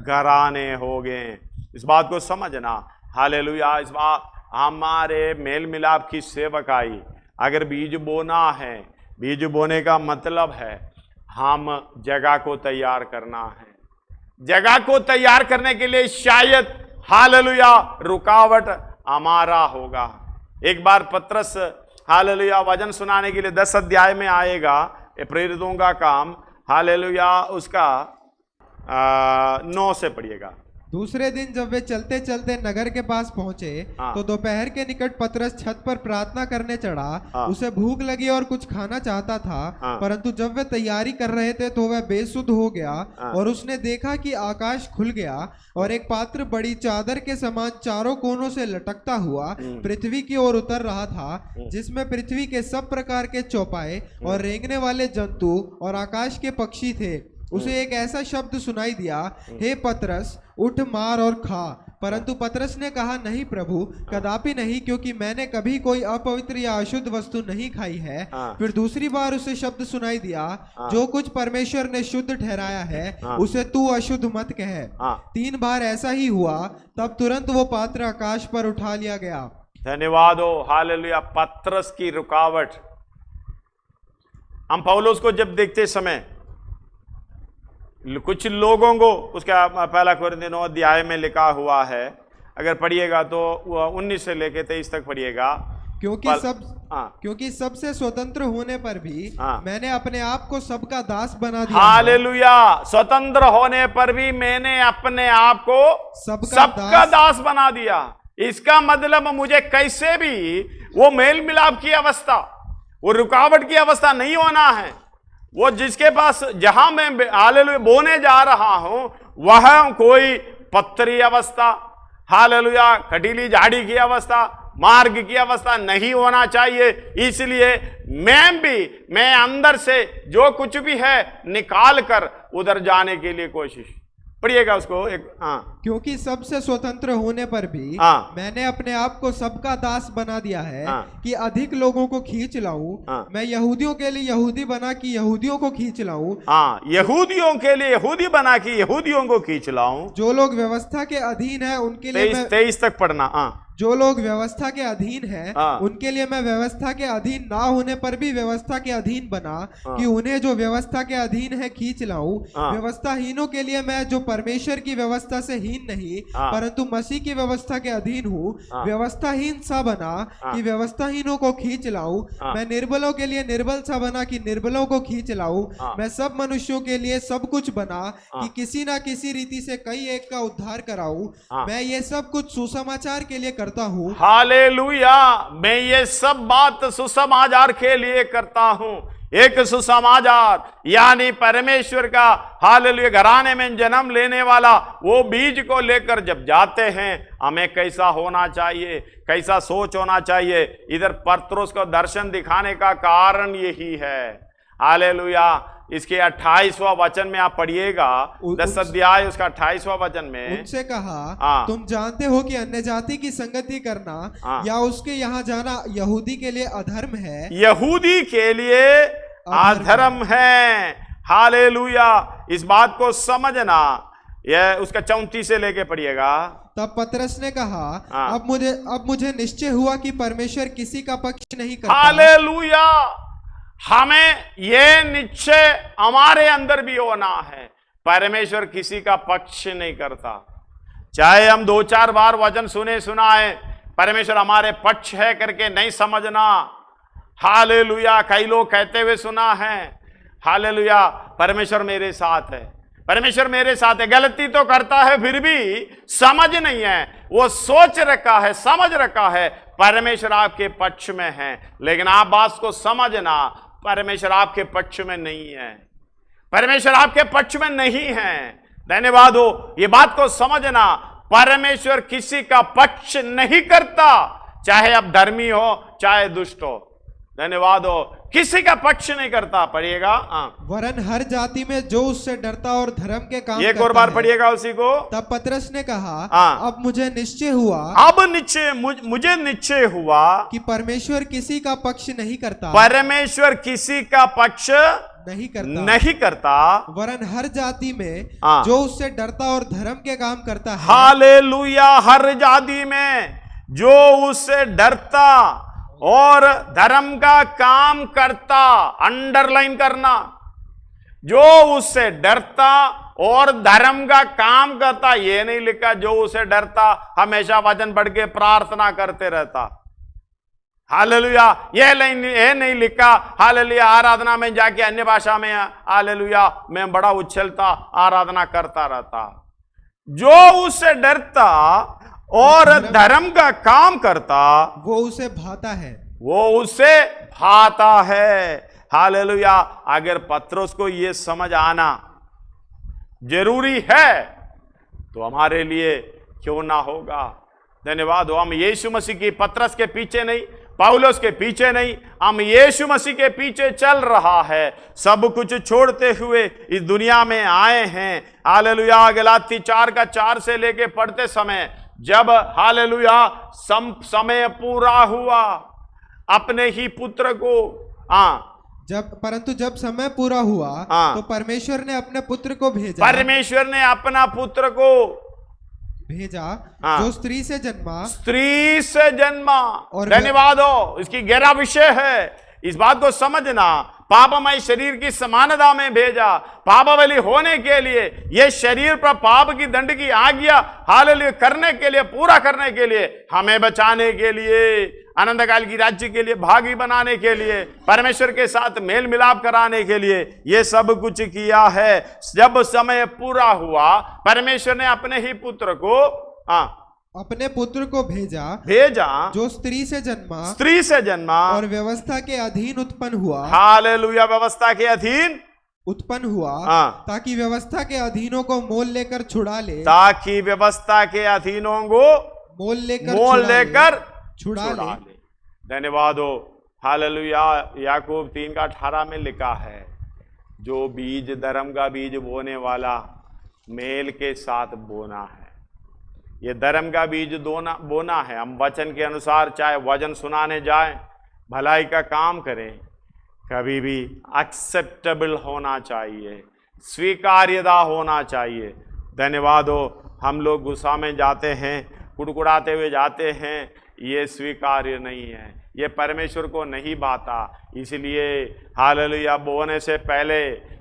S1: घराने हो गए। इस बात को समझना। हालेलुया। इस बात हमारे मेल मिलाप की सेवकाई, अगर बीज बोना है, बीज बोने का मतलब है हम जगह को तैयार करना है। जगह को तैयार करने के लिए शायद हालेलुया रुकावट हमारा होगा। एक बार पत्रस हालेलुया वचन सुनाने के लिए 10 अध्याय में आएगा, प्रेरितों का काम, हालेलुया उसका 9 से पढ़िएगा।
S3: दूसरे दिन जब वे चलते चलते नगर के पास पहुंचे तो दोपहर के निकट पतरस छत पर प्रार्थना करने चढ़ा। उसे भूख लगी और कुछ खाना चाहता था, परंतु जब वे तैयारी कर रहे थे तो वह बेसुध हो गया और उसने देखा कि आकाश खुल गया और एक पात्र बड़ी चादर के समान चारों कोनों से लटकता हुआ पृथ्वी की ओर उतर रहा था, जिसमें पृथ्वी के सब प्रकार के चौपाए और रेंगने वाले जंतु और आकाश के पक्षी थे। उसे एक ऐसा शब्द सुनाई दिया, हे पतरस उठ, मार और खा। परंतु पतरस ने कहा, नहीं प्रभु, कदापि नहीं, क्योंकि मैंने कभी कोई अपवित्र या अशुद्ध वस्तु नहीं खाई है। फिर दूसरी बार उसे शब्द सुनाई दिया, जो कुछ परमेश्वर ने शुद्ध ठहराया है उसे तू अशुद्ध मत कह। 3 बार ऐसा ही हुआ, तब तुरंत वो पात्र आकाश पर उठा लिया गया।
S1: धन्यवाद हो। हालेलुया। पतरस की रुकावट। हम पौलुस को जब देखते समय कुछ लोगों को, उसका पहला कोरिन्थियों 9 अध्याय में लिखा हुआ है, अगर पढ़िएगा तो 19 से लेकर 23 तक पढ़िएगा,
S3: क्योंकि सबसे स्वतंत्र होने पर भी मैंने अपने आप को सबका दास बना दिया।
S1: हालेलुया। स्वतंत्र होने पर भी मैंने अपने आप को सबका दास बना दिया। इसका मतलब मुझे कैसे भी वो मेल मिलाप की अवस्था, वो रुकावट की अवस्था नहीं होना है। वो जिसके पास, जहां मैं हालेलुया बोने जा रहा हूं, वह कोई पत्थरी अवस्था, हालेलुया कटीली झाड़ी की अवस्था, मार्ग की अवस्था नहीं होना चाहिए। इसलिए मैं अंदर से जो कुछ भी है निकाल कर उधर जाने के लिए कोशिश। पढ़िएगा उसको एक।
S3: क्योंकि सबसे स्वतंत्र होने पर भी मैंने अपने आप को सबका दास बना दिया है कि अधिक लोगों को खींच लाऊं। मैं यहूदियों के लिए यहूदी बना कि यहूदियों को खींच लाऊं।
S1: यहूदियों के लिए यहूदी बना कि यहूदियों को खींच लाऊं।
S3: जो लोग व्यवस्था के अधीन है उनके लिए
S1: 23 तक पढ़ना।
S3: जो लोग व्यवस्था के अधीन हैं उनके लिए मैं व्यवस्था के अधीन ना होने पर भी व्यवस्था के अधीन बना कि उन्हें जो व्यवस्था के अधीन है खींच लाऊं। व्यवस्थाहीनों के लिए मैं जो परमेश्वर की व्यवस्था से हीन नहीं परंतु मसीह की व्यवस्था के अधीन हूँ, व्यवस्थाहीन सा बना कि व्यवस्थाहीनों को खींच लाऊं। मैं निर्बलों के लिए निर्बल सा बना कि निर्बलों को खींच लाऊं। मैं सब मनुष्यों के लिए सब कुछ बना कि किसी ना किसी रीति से कई एक का उद्धार कराऊं। मैं ये सब कुछ सुसमाचार के लिए करता हूँ।
S1: हालेलुया। मैं ये सब बात सुसमाचार के लिए करता हूँ। एक सुसमाचार यानी परमेश्वर का हालेलुया घराने में जन्म लेने वाला वो बीज को लेकर जब जाते हैं, हमें कैसा होना चाहिए, कैसा सोच होना चाहिए। इधर पत्रोस को दर्शन दिखाने का कारण यही है। हालेलुया। इसके 28वां वचन में आप पढ़िएगा, 10 अध्याय उसका 28वां वचन में
S3: उनसे कहा, तुम जानते हो कि अन्य जाति की संगति करना या उसके यहाँ जाना यहूदी के लिए अधर्म है।
S1: यहूदी के लिए अधर्म है। हालेलुया। इस बात को समझना। यह उसका 34 से लेके पढ़िएगा।
S3: तब पतरस ने कहा, अब मुझे निश्चय हुआ कि परमेश्वर किसी का पक्ष नहीं करता।
S1: हालेलुया। हमें यह निश्चय हमारे अंदर भी होना है, परमेश्वर किसी का पक्ष नहीं करता। चाहे हम 2-4 बार वचन सुनाए, परमेश्वर हमारे पक्ष है करके नहीं समझना। हालेलुया। कई लोग कहते हुए सुना है, हालेलुया परमेश्वर मेरे साथ है, परमेश्वर मेरे साथ है। गलती तो करता है फिर भी समझ नहीं है। वो सोच रखा है, समझ रखा है परमेश्वर आपके पक्ष में है, लेकिन आप बात को समझना, परमेश्वर आपके पक्ष में नहीं है। परमेश्वर आपके पक्ष में नहीं है। धन्यवाद हो। ये बात को समझना, परमेश्वर किसी का पक्ष नहीं करता, चाहे आप धर्मी हो चाहे दुष्ट हो। धन्यवाद हो। किसी का पक्ष नहीं करता। पढ़िएगा।
S3: वरन हर जाति में जो उससे डरता और धर्म के काम
S1: एक और बार पढ़िएगा उसी को।
S3: तब पतरस ने कहा, अब मुझे निश्चय हुआ,
S1: मुझे निश्चय हुआ
S3: कि परमेश्वर किसी का पक्ष नहीं करता।
S1: परमेश्वर किसी का पक्ष नहीं करता।
S3: वरन हर जाति में जो उससे डरता और धर्म के काम करता है।
S1: हालेलुया। हर जाति में जो उससे डरता और धर्म का काम करता, अंडरलाइन करना, जो उससे डरता और धर्म का काम करता। ये नहीं लिखा जो उसे डरता हमेशा वचन पढ़ के प्रार्थना करते रहता। हालेलुया। ये नहीं लिखा हालेलुया आराधना में जाके अन्य भाषा में हालेलुया मैं बड़ा उछलता आराधना करता रहता। जो उससे डरता और धर्म का काम करता,
S3: वो उसे भाता है,
S1: वो उसे भाता है। हालेलुया। अगर पत्रोस को ये समझ आना जरूरी है तो हमारे लिए क्यों ना होगा। धन्यवाद हो। हम यीशु मसीह की पतरस के पीछे नहीं, पौलुस के पीछे नहीं, हम यीशु मसीह के पीछे चल रहा है। सब कुछ छोड़ते हुए इस दुनिया में आए हैं। हालेलुया। गलाती 4:4 से लेके पढ़ते समय, जब हालेलुया समय पूरा हुआ अपने ही पुत्र को
S3: परंतु जब समय पूरा हुआ तो परमेश्वर ने अपने पुत्र को भेजा।
S1: परमेश्वर ने अपना पुत्र को
S3: भेजा जो स्त्री से जन्मा।
S1: और धन्यवाद हो। इसकी गहरा विषय है। इस बात को समझना, पापमय शरीर की समानता में भेजा, पाप बलि होने के लिए, ये शरीर पर पाप की दंड की आज्ञा हालेलुया करने के लिए, पूरा करने के लिए, हमें बचाने के लिए, अनंत काल की राज्य के लिए भागी बनाने के लिए, परमेश्वर के साथ मेल मिलाप कराने के लिए ये सब कुछ किया है। जब समय पूरा हुआ, परमेश्वर ने अपने ही पुत्र को
S3: अपने पुत्र को भेजा
S1: जो
S3: स्त्री से जन्मा और व्यवस्था के अधीन उत्पन्न हुआ।
S1: हालेलुया, व्यवस्था के अधीन
S3: उत्पन्न हुआ ताकि व्यवस्था के अधीनों को मोल लेकर छुड़ा ले,
S1: ताकि व्यवस्था के अधीनों को मोल लेकर छुड़ा ले। धन्यवाद हो। हालेलुया। याकूब 3:18 में लिखा है, जो बीज धर्म का बीज बोने वाला मेल के साथ बोना है। ये धर्म का बीज बोना है। हम वचन के अनुसार चाहे वचन सुनाने जाएं, भलाई का काम करें, कभी भी एक्सेप्टेबल होना चाहिए, स्वीकार्यता होना चाहिए। धन्यवाद हो। हम लोग गुस्सा में जाते हैं, कुड़कुड़ाते हुए जाते हैं, ये स्वीकार्य नहीं है, ये परमेश्वर को नहीं भाता। इसलिए हालेलुया बोने से पहले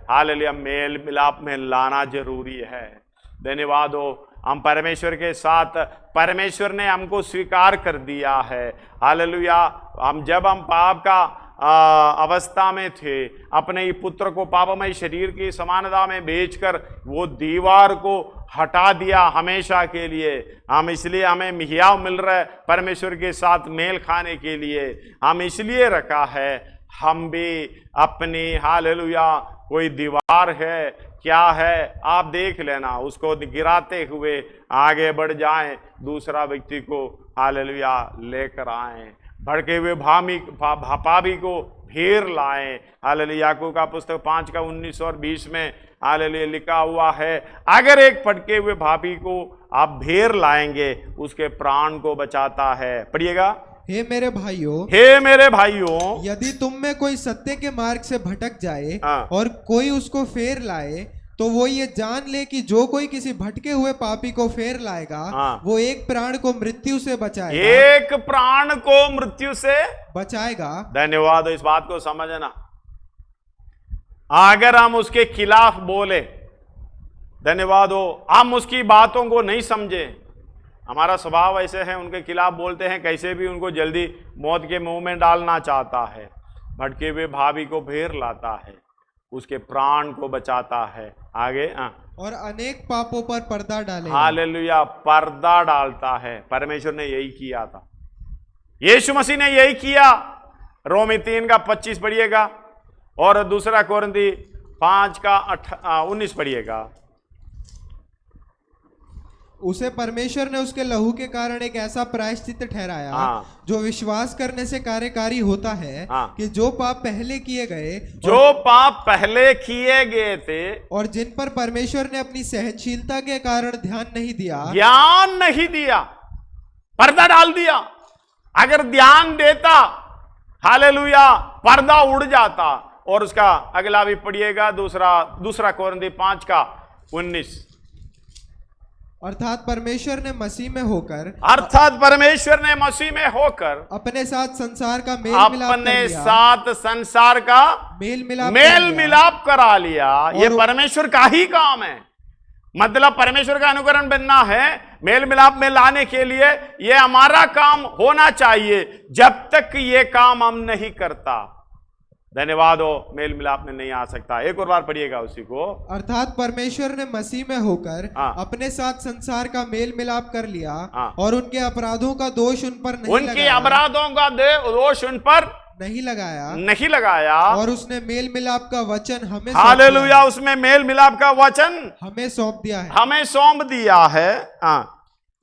S1: हालेलुया मेल मिलाप में लाना जरूरी है। धन्यवाद हो। हम परमेश्वर के साथ, परमेश्वर ने हमको स्वीकार कर दिया है। हालेलुया। जब हम पाप का अवस्था में थे, अपने ही पुत्र को पापमय शरीर की समानता में बेचकर वो दीवार को हटा दिया हमेशा के लिए। हम इसलिए हमें मिहियाव मिल रहा है परमेश्वर के साथ मेल खाने के लिए, हम इसलिए रखा है। हम भी अपनी हालेलुया कोई दीवार है, क्या है, आप देख लेना, उसको गिराते हुए आगे बढ़ जाएं, दूसरा व्यक्ति को हालेलुया लेकर आएं, भड़के हुए पापी को फिर लाएं। हालेलुया। याकूब का पुस्तक 5:19 और 20 में हालेलुया लिखा हुआ है, अगर एक भटके हुए पापी को आप भेर लाएंगे, उसके प्राण को बचाता है। पढ़िएगा।
S3: हे मेरे भाइयों, यदि तुम में कोई सत्य के मार्ग से भटक जाए और कोई उसको फेर लाए, तो वो ये जान ले कि जो कोई किसी भटके हुए पापी को फेर लाएगा, वो एक प्राण को मृत्यु से बचाएगा।
S1: एक प्राण को मृत्यु से बचाएगा। धन्यवाद। इस बात को समझना। अगर हम उसके खिलाफ बोले, धन्यवाद हो, हम उसकी बातों को नहीं समझे, हमारा स्वभाव ऐसे है, उनके खिलाफ बोलते हैं, कैसे भी उनको जल्दी मौत के मुंह में डालना चाहता है। भटके हुए भाभी को फेर लाता है, उसके प्राण को बचाता है। आगे
S3: और अनेक पापों पर पर्दा डाले।
S1: हालेलुया। पर्दा डालता है। परमेश्वर ने यही किया था, यीशु मसीह ने यही किया। रोमी 3:25 पढ़िएगा और दूसरा कोरिन्थी 5:19 पढ़िएगा।
S3: उसे परमेश्वर ने उसके लहू के कारण एक ऐसा प्रायश्चित ठहराया जो विश्वास करने से कार्यकारी होता है कि जो पाप पहले किए थे और जिन पर परमेश्वर ने अपनी सहनशीलता के कारण ध्यान नहीं दिया,
S1: पर्दा डाल दिया। अगर ध्यान देता, हालेलुया, पर्दा उड़ जाता। और उसका अगला भी पढ़िएगा, दूसरा कोरिन्थी 5:19।
S3: अर्थात परमेश्वर ने मसीह में होकर अपने साथ संसार का मेल मिलाप
S1: करा लिया। ये परमेश्वर का ही काम है। मतलब परमेश्वर का अनुकरण बनना है, मेल मिलाप में लाने के लिए ये हमारा काम होना चाहिए। जब तक ये काम हम नहीं करता, धन्यवाद हो, मेल मिलाप में नहीं आ सकता। एक और बार पढ़िएगा उसी को।
S3: अर्थात परमेश्वर ने मसीह में होकर अपने साथ संसार का मेल मिलाप कर लिया और उनके अपराधों का दोष उन पर नहीं लगाया और उसने मेल मिलाप का वचन हमें
S1: हालेलुया, उसमें मेल मिलाप का वचन
S3: हमें सौंप
S1: दिया है।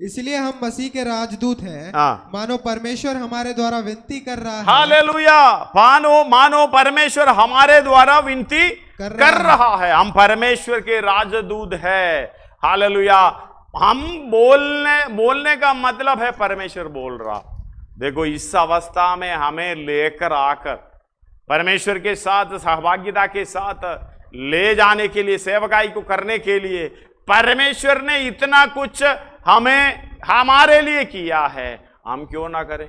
S3: इसलिए हम मसीह के राजदूत हैं। मानो परमेश्वर हमारे द्वारा विनती कर रहा है।
S1: हालेलुया। मानो परमेश्वर हमारे द्वारा विनती कर रहा है। हम परमेश्वर के राजदूत हैं। हालेलुया। हम बोलने का मतलब है परमेश्वर बोल रहा। देखो, इस अवस्था में हमें लेकर आकर परमेश्वर के साथ सहभागिता के साथ ले जाने के लिए, सेवकाई को करने के लिए परमेश्वर ने इतना कुछ हमारे लिए किया है, हम क्यों ना करें।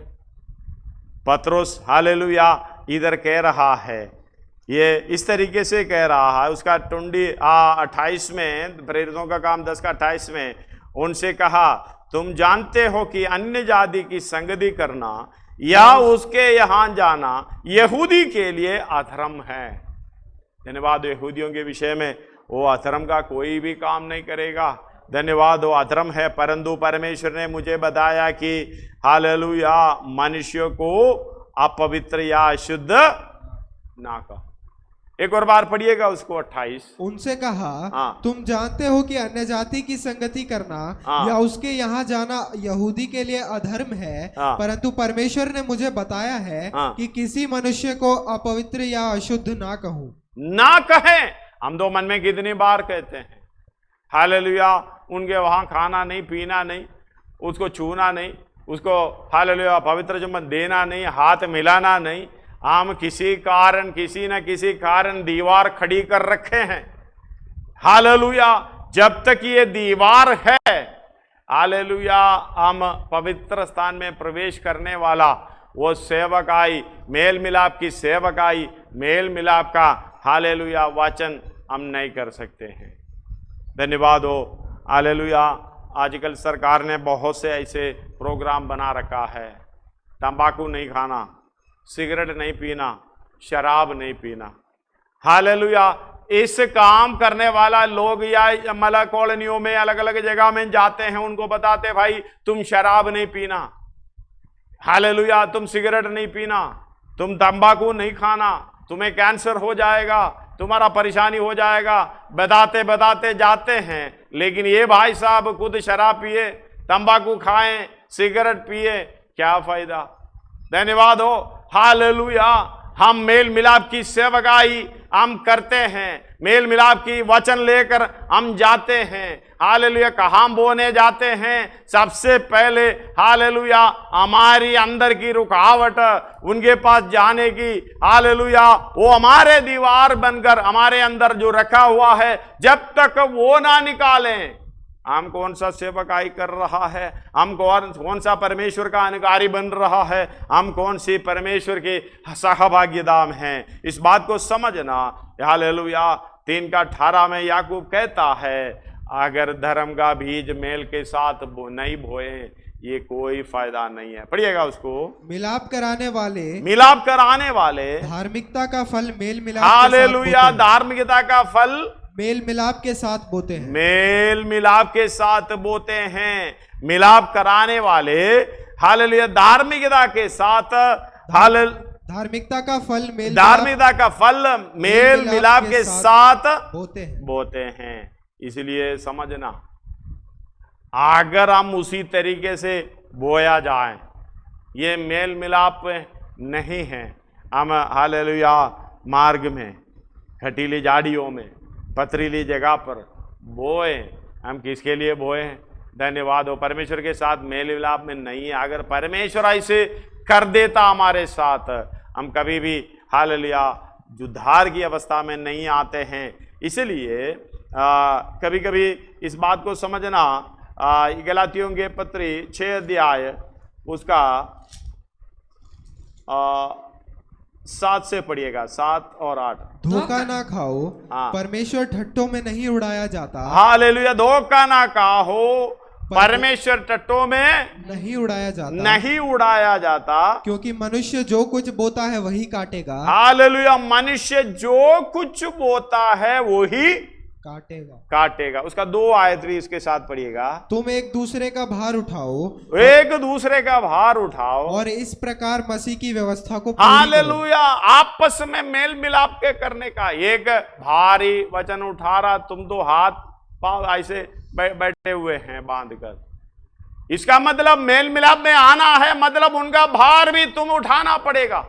S1: पत्रोस हालेलुया इधर कह रहा है, ये इस तरीके से कह रहा है। उसका 28 में, प्रेरितों का काम 10 का 28 में, उनसे कहा तुम जानते हो कि अन्य जाति की संगति करना या उसके यहाँ जाना यहूदी के लिए अधर्म है। धन्यवाद। यहूदियों के विषय में वो अधर्म का कोई भी काम नहीं करेगा। धन्यवाद। वो अधर्म है, परंतु परमेश्वर ने मुझे बताया कि हालेलुया मनुष्य को अपवित्र या अशुद्ध ना कहो। एक और बार पढ़िएगा उसको 28।
S3: उनसे कहा तुम जानते हो कि अन्य जाति की संगति करना या उसके यहाँ जाना यहूदी के लिए अधर्म है, परंतु परमेश्वर ने मुझे बताया है कि किसी मनुष्य को अपवित्र या अशुद्ध ना कहूं। ना
S1: कहें। हम तो मन में कितनी बार कहते हैं हालेलुया, उनके वहां खाना नहीं, पीना नहीं, उसको छूना नहीं, उसको हालेलुया पवित्र चुम्बन देना नहीं, हाथ मिलाना नहीं। हम किसी न किसी कारण दीवार खड़ी कर रखे हैं। हालेलुया। जब तक ये दीवार है, हालेलुया, हम पवित्र स्थान में प्रवेश करने वाला वो सेवकाई, मेल मिलाप की सेवकाई, मेल मिलाप का हालेलुया वचन हम नहीं कर सकते हैं। धन्यवाद हो। हालेलुया। आजकल सरकार ने बहुत से ऐसे प्रोग्राम बना रखा है। तंबाकू नहीं खाना, सिगरेट नहीं पीना, शराब नहीं पीना। हालेलुया। इस काम करने वाला लोग या मतलब कॉलोनियों में अलग अलग जगह में जाते हैं, उनको बताते भाई तुम शराब नहीं पीना, हालेलुया, तुम सिगरेट नहीं पीना, तुम तंबाकू नहीं खाना, तुम्हें कैंसर हो जाएगा, तुम्हारा परेशानी हो जाएगा। बताते बताते जाते हैं, लेकिन ये भाई साहब खुद शराब पिए, तंबाकू खाएं, सिगरेट पिए, क्या फायदा। धन्यवाद हो। हालेलुया। हम मेल मिलाप की सेवकाई हम करते हैं, मेल मिलाप की वचन लेकर हम जाते हैं। हालेलुया। कहाँ बोने जाते हैं? सबसे पहले हालेलुया हमारी अंदर की रुकावट उनके पास जाने की, हालेलुया, वो हमारे दीवार बनकर हमारे अंदर जो रखा हुआ है, जब तक वो ना निकालें, हम कौन सा सेवकाई कर रहा है, हम कौन सा परमेश्वर का अनुकारी बन रहा है, हम कौन सी परमेश्वर के सहभागीदार हैं, इस बात को समझना। हालेलुया। 3 का 18 में याकूब कहता है अगर धर्म का बीज मेल के साथ नहीं बोए ये कोई फायदा नहीं है। पढ़िएगा उसको।
S3: मिलाप कराने वाले धार्मिकता का फल मेल मिलाप,
S1: हालेलुया, धार्मिकता का फल
S3: मेल मिलाप के साथ बोते हैं,
S1: मेल मिलाप के साथ बोते हैं। मिलाप कराने वाले हालेलुया धार्मिकता के साथ
S3: धार्मिकता का फल मेल
S1: मिलाप के साथ
S3: बोते
S1: हैं। इसलिए समझना, अगर हम उसी तरीके से बोया जाए, ये मेल मिलाप नहीं है। हम हालेलुया मार्ग में, खटीली झाड़ियों में, पथरीली जगह पर बोए, हम किसके लिए बोए हैं? धन्यवाद हो। परमेश्वर के साथ मेल मिलाप में नहीं है। अगर परमेश्वर ऐसे कर देता हमारे साथ, हम कभी भी हालेलुया उद्धार की अवस्था में नहीं आते हैं। इसलिए कभी कभी इस बात को समझना। गलातियों के पत्री 6 अध्याय उसका 7 से पढ़िएगा, 7 और 8।
S3: धोखा ना खाओ, परमेश्वर ठट्टों में नहीं उड़ाया जाता।
S1: हालेलुया। धोखा ना खाओ, परमेश्वर टट्टों में
S3: नहीं उड़ाया जाता, क्योंकि मनुष्य जो कुछ बोता है वही काटेगा।
S1: हालेलुया। मनुष्य जो कुछ बोता है वही काटेगा। उसका 2 आयत भी इसके साथ पढ़िएगा।
S3: तुम एक दूसरे का भार उठाओ और इस प्रकार मसीह की व्यवस्था को
S1: हालेलुया आपस में मेल मिलाप के करने का। एक भारी वचन उठा रहा, तुम तो हाथ पांव ऐसे बैठे हुए हैं बांधकर, इसका मतलब मेल मिलाप में आना है, मतलब उनका भार भी तुम उठाना पड़ेगा,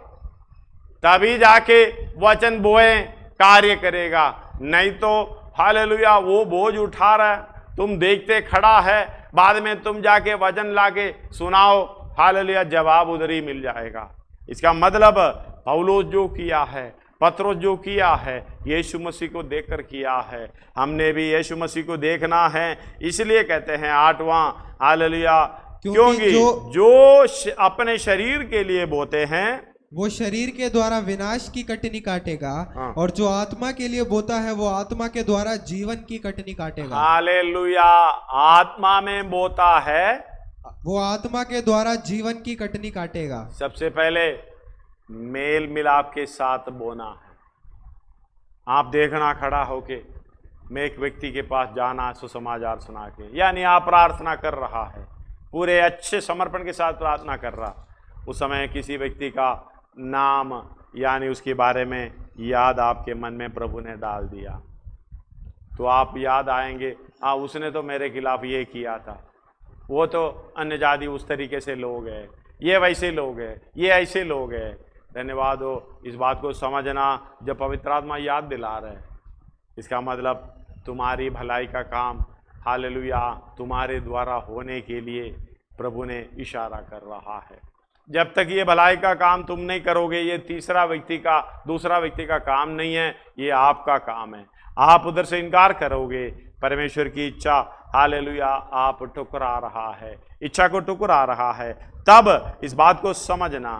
S1: तभी जाके वचन बोए कार्य करेगा। नहीं तो हालेलुया वो बोझ उठा रहा है, तुम देखते खड़ा है, बाद में तुम जाके वचन लाके सुनाओ, हालेलुया जवाब उधर ही मिल जाएगा। इसका मतलब पौलुस जो किया है, पत्रोस जो किया है, यीशु मसीह को देखकर किया है। हमने भी यीशु मसीह को देखना है। इसलिए कहते हैं 8वां हालेलुया, क्योंकि जो अपने शरीर के लिए बोते हैं
S3: वो शरीर के द्वारा विनाश की कटनी काटेगा, और जो आत्मा के लिए बोता है वो आत्मा के द्वारा जीवन की कटनी काटेगा।
S1: हालेलुया। आत्मा में बोता है,
S3: वो आत्मा के द्वारा जीवन की कटनी काटेगा।
S1: सबसे पहले मेल मिलाप के साथ बोना है। आप देखना खड़ा होके मैं एक व्यक्ति के पास जाना सुसमाचार सुना के, यानी आप प्रार्थना कर रहा है, पूरे अच्छे समर्पण के साथ प्रार्थना कर रहा, उस समय किसी व्यक्ति का नाम यानी उसके बारे में याद आपके मन में प्रभु ने डाल दिया, तो आप याद आएंगे, हाँ उसने तो मेरे खिलाफ ये किया था, वो तो अन्य जाति उस तरीके से लोग हैं, ये वैसे लोग हैं, ये ऐसे लोग हैं। धन्यवाद हो इस बात को समझना, जब पवित्र आत्मा याद दिला रहे, इसका मतलब तुम्हारी भलाई का काम हालेलुया तुम्हारे द्वारा होने के लिए प्रभु ने इशारा कर रहा है। जब तक ये भलाई का काम तुम नहीं करोगे, ये दूसरा व्यक्ति का काम नहीं है, ये आपका काम है। आप उधर से इनकार करोगे, परमेश्वर की इच्छा हालेलुया आप ठुकरा रहा है, इच्छा को ठुकरा रहा है। तब इस बात को समझना,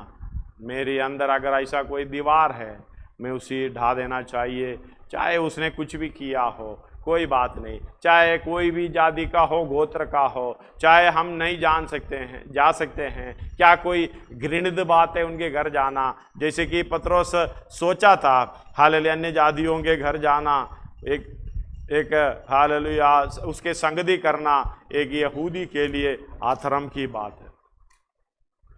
S1: मेरे अंदर अगर ऐसा कोई दीवार है, मैं उसी ढा देना चाहिए, चाहे उसने कुछ भी किया हो, कोई बात नहीं, चाहे कोई भी जाति का हो, गोत्र का हो, चाहे हम नहीं जा सकते हैं, क्या कोई घृणित बात है उनके घर जाना? जैसे कि पत्रोस सोचा था हालेलुया अन्य जातियों के घर जाना, एक हालेलुया उसके संगति करना एक यहूदी के लिए अधर्म की बात है।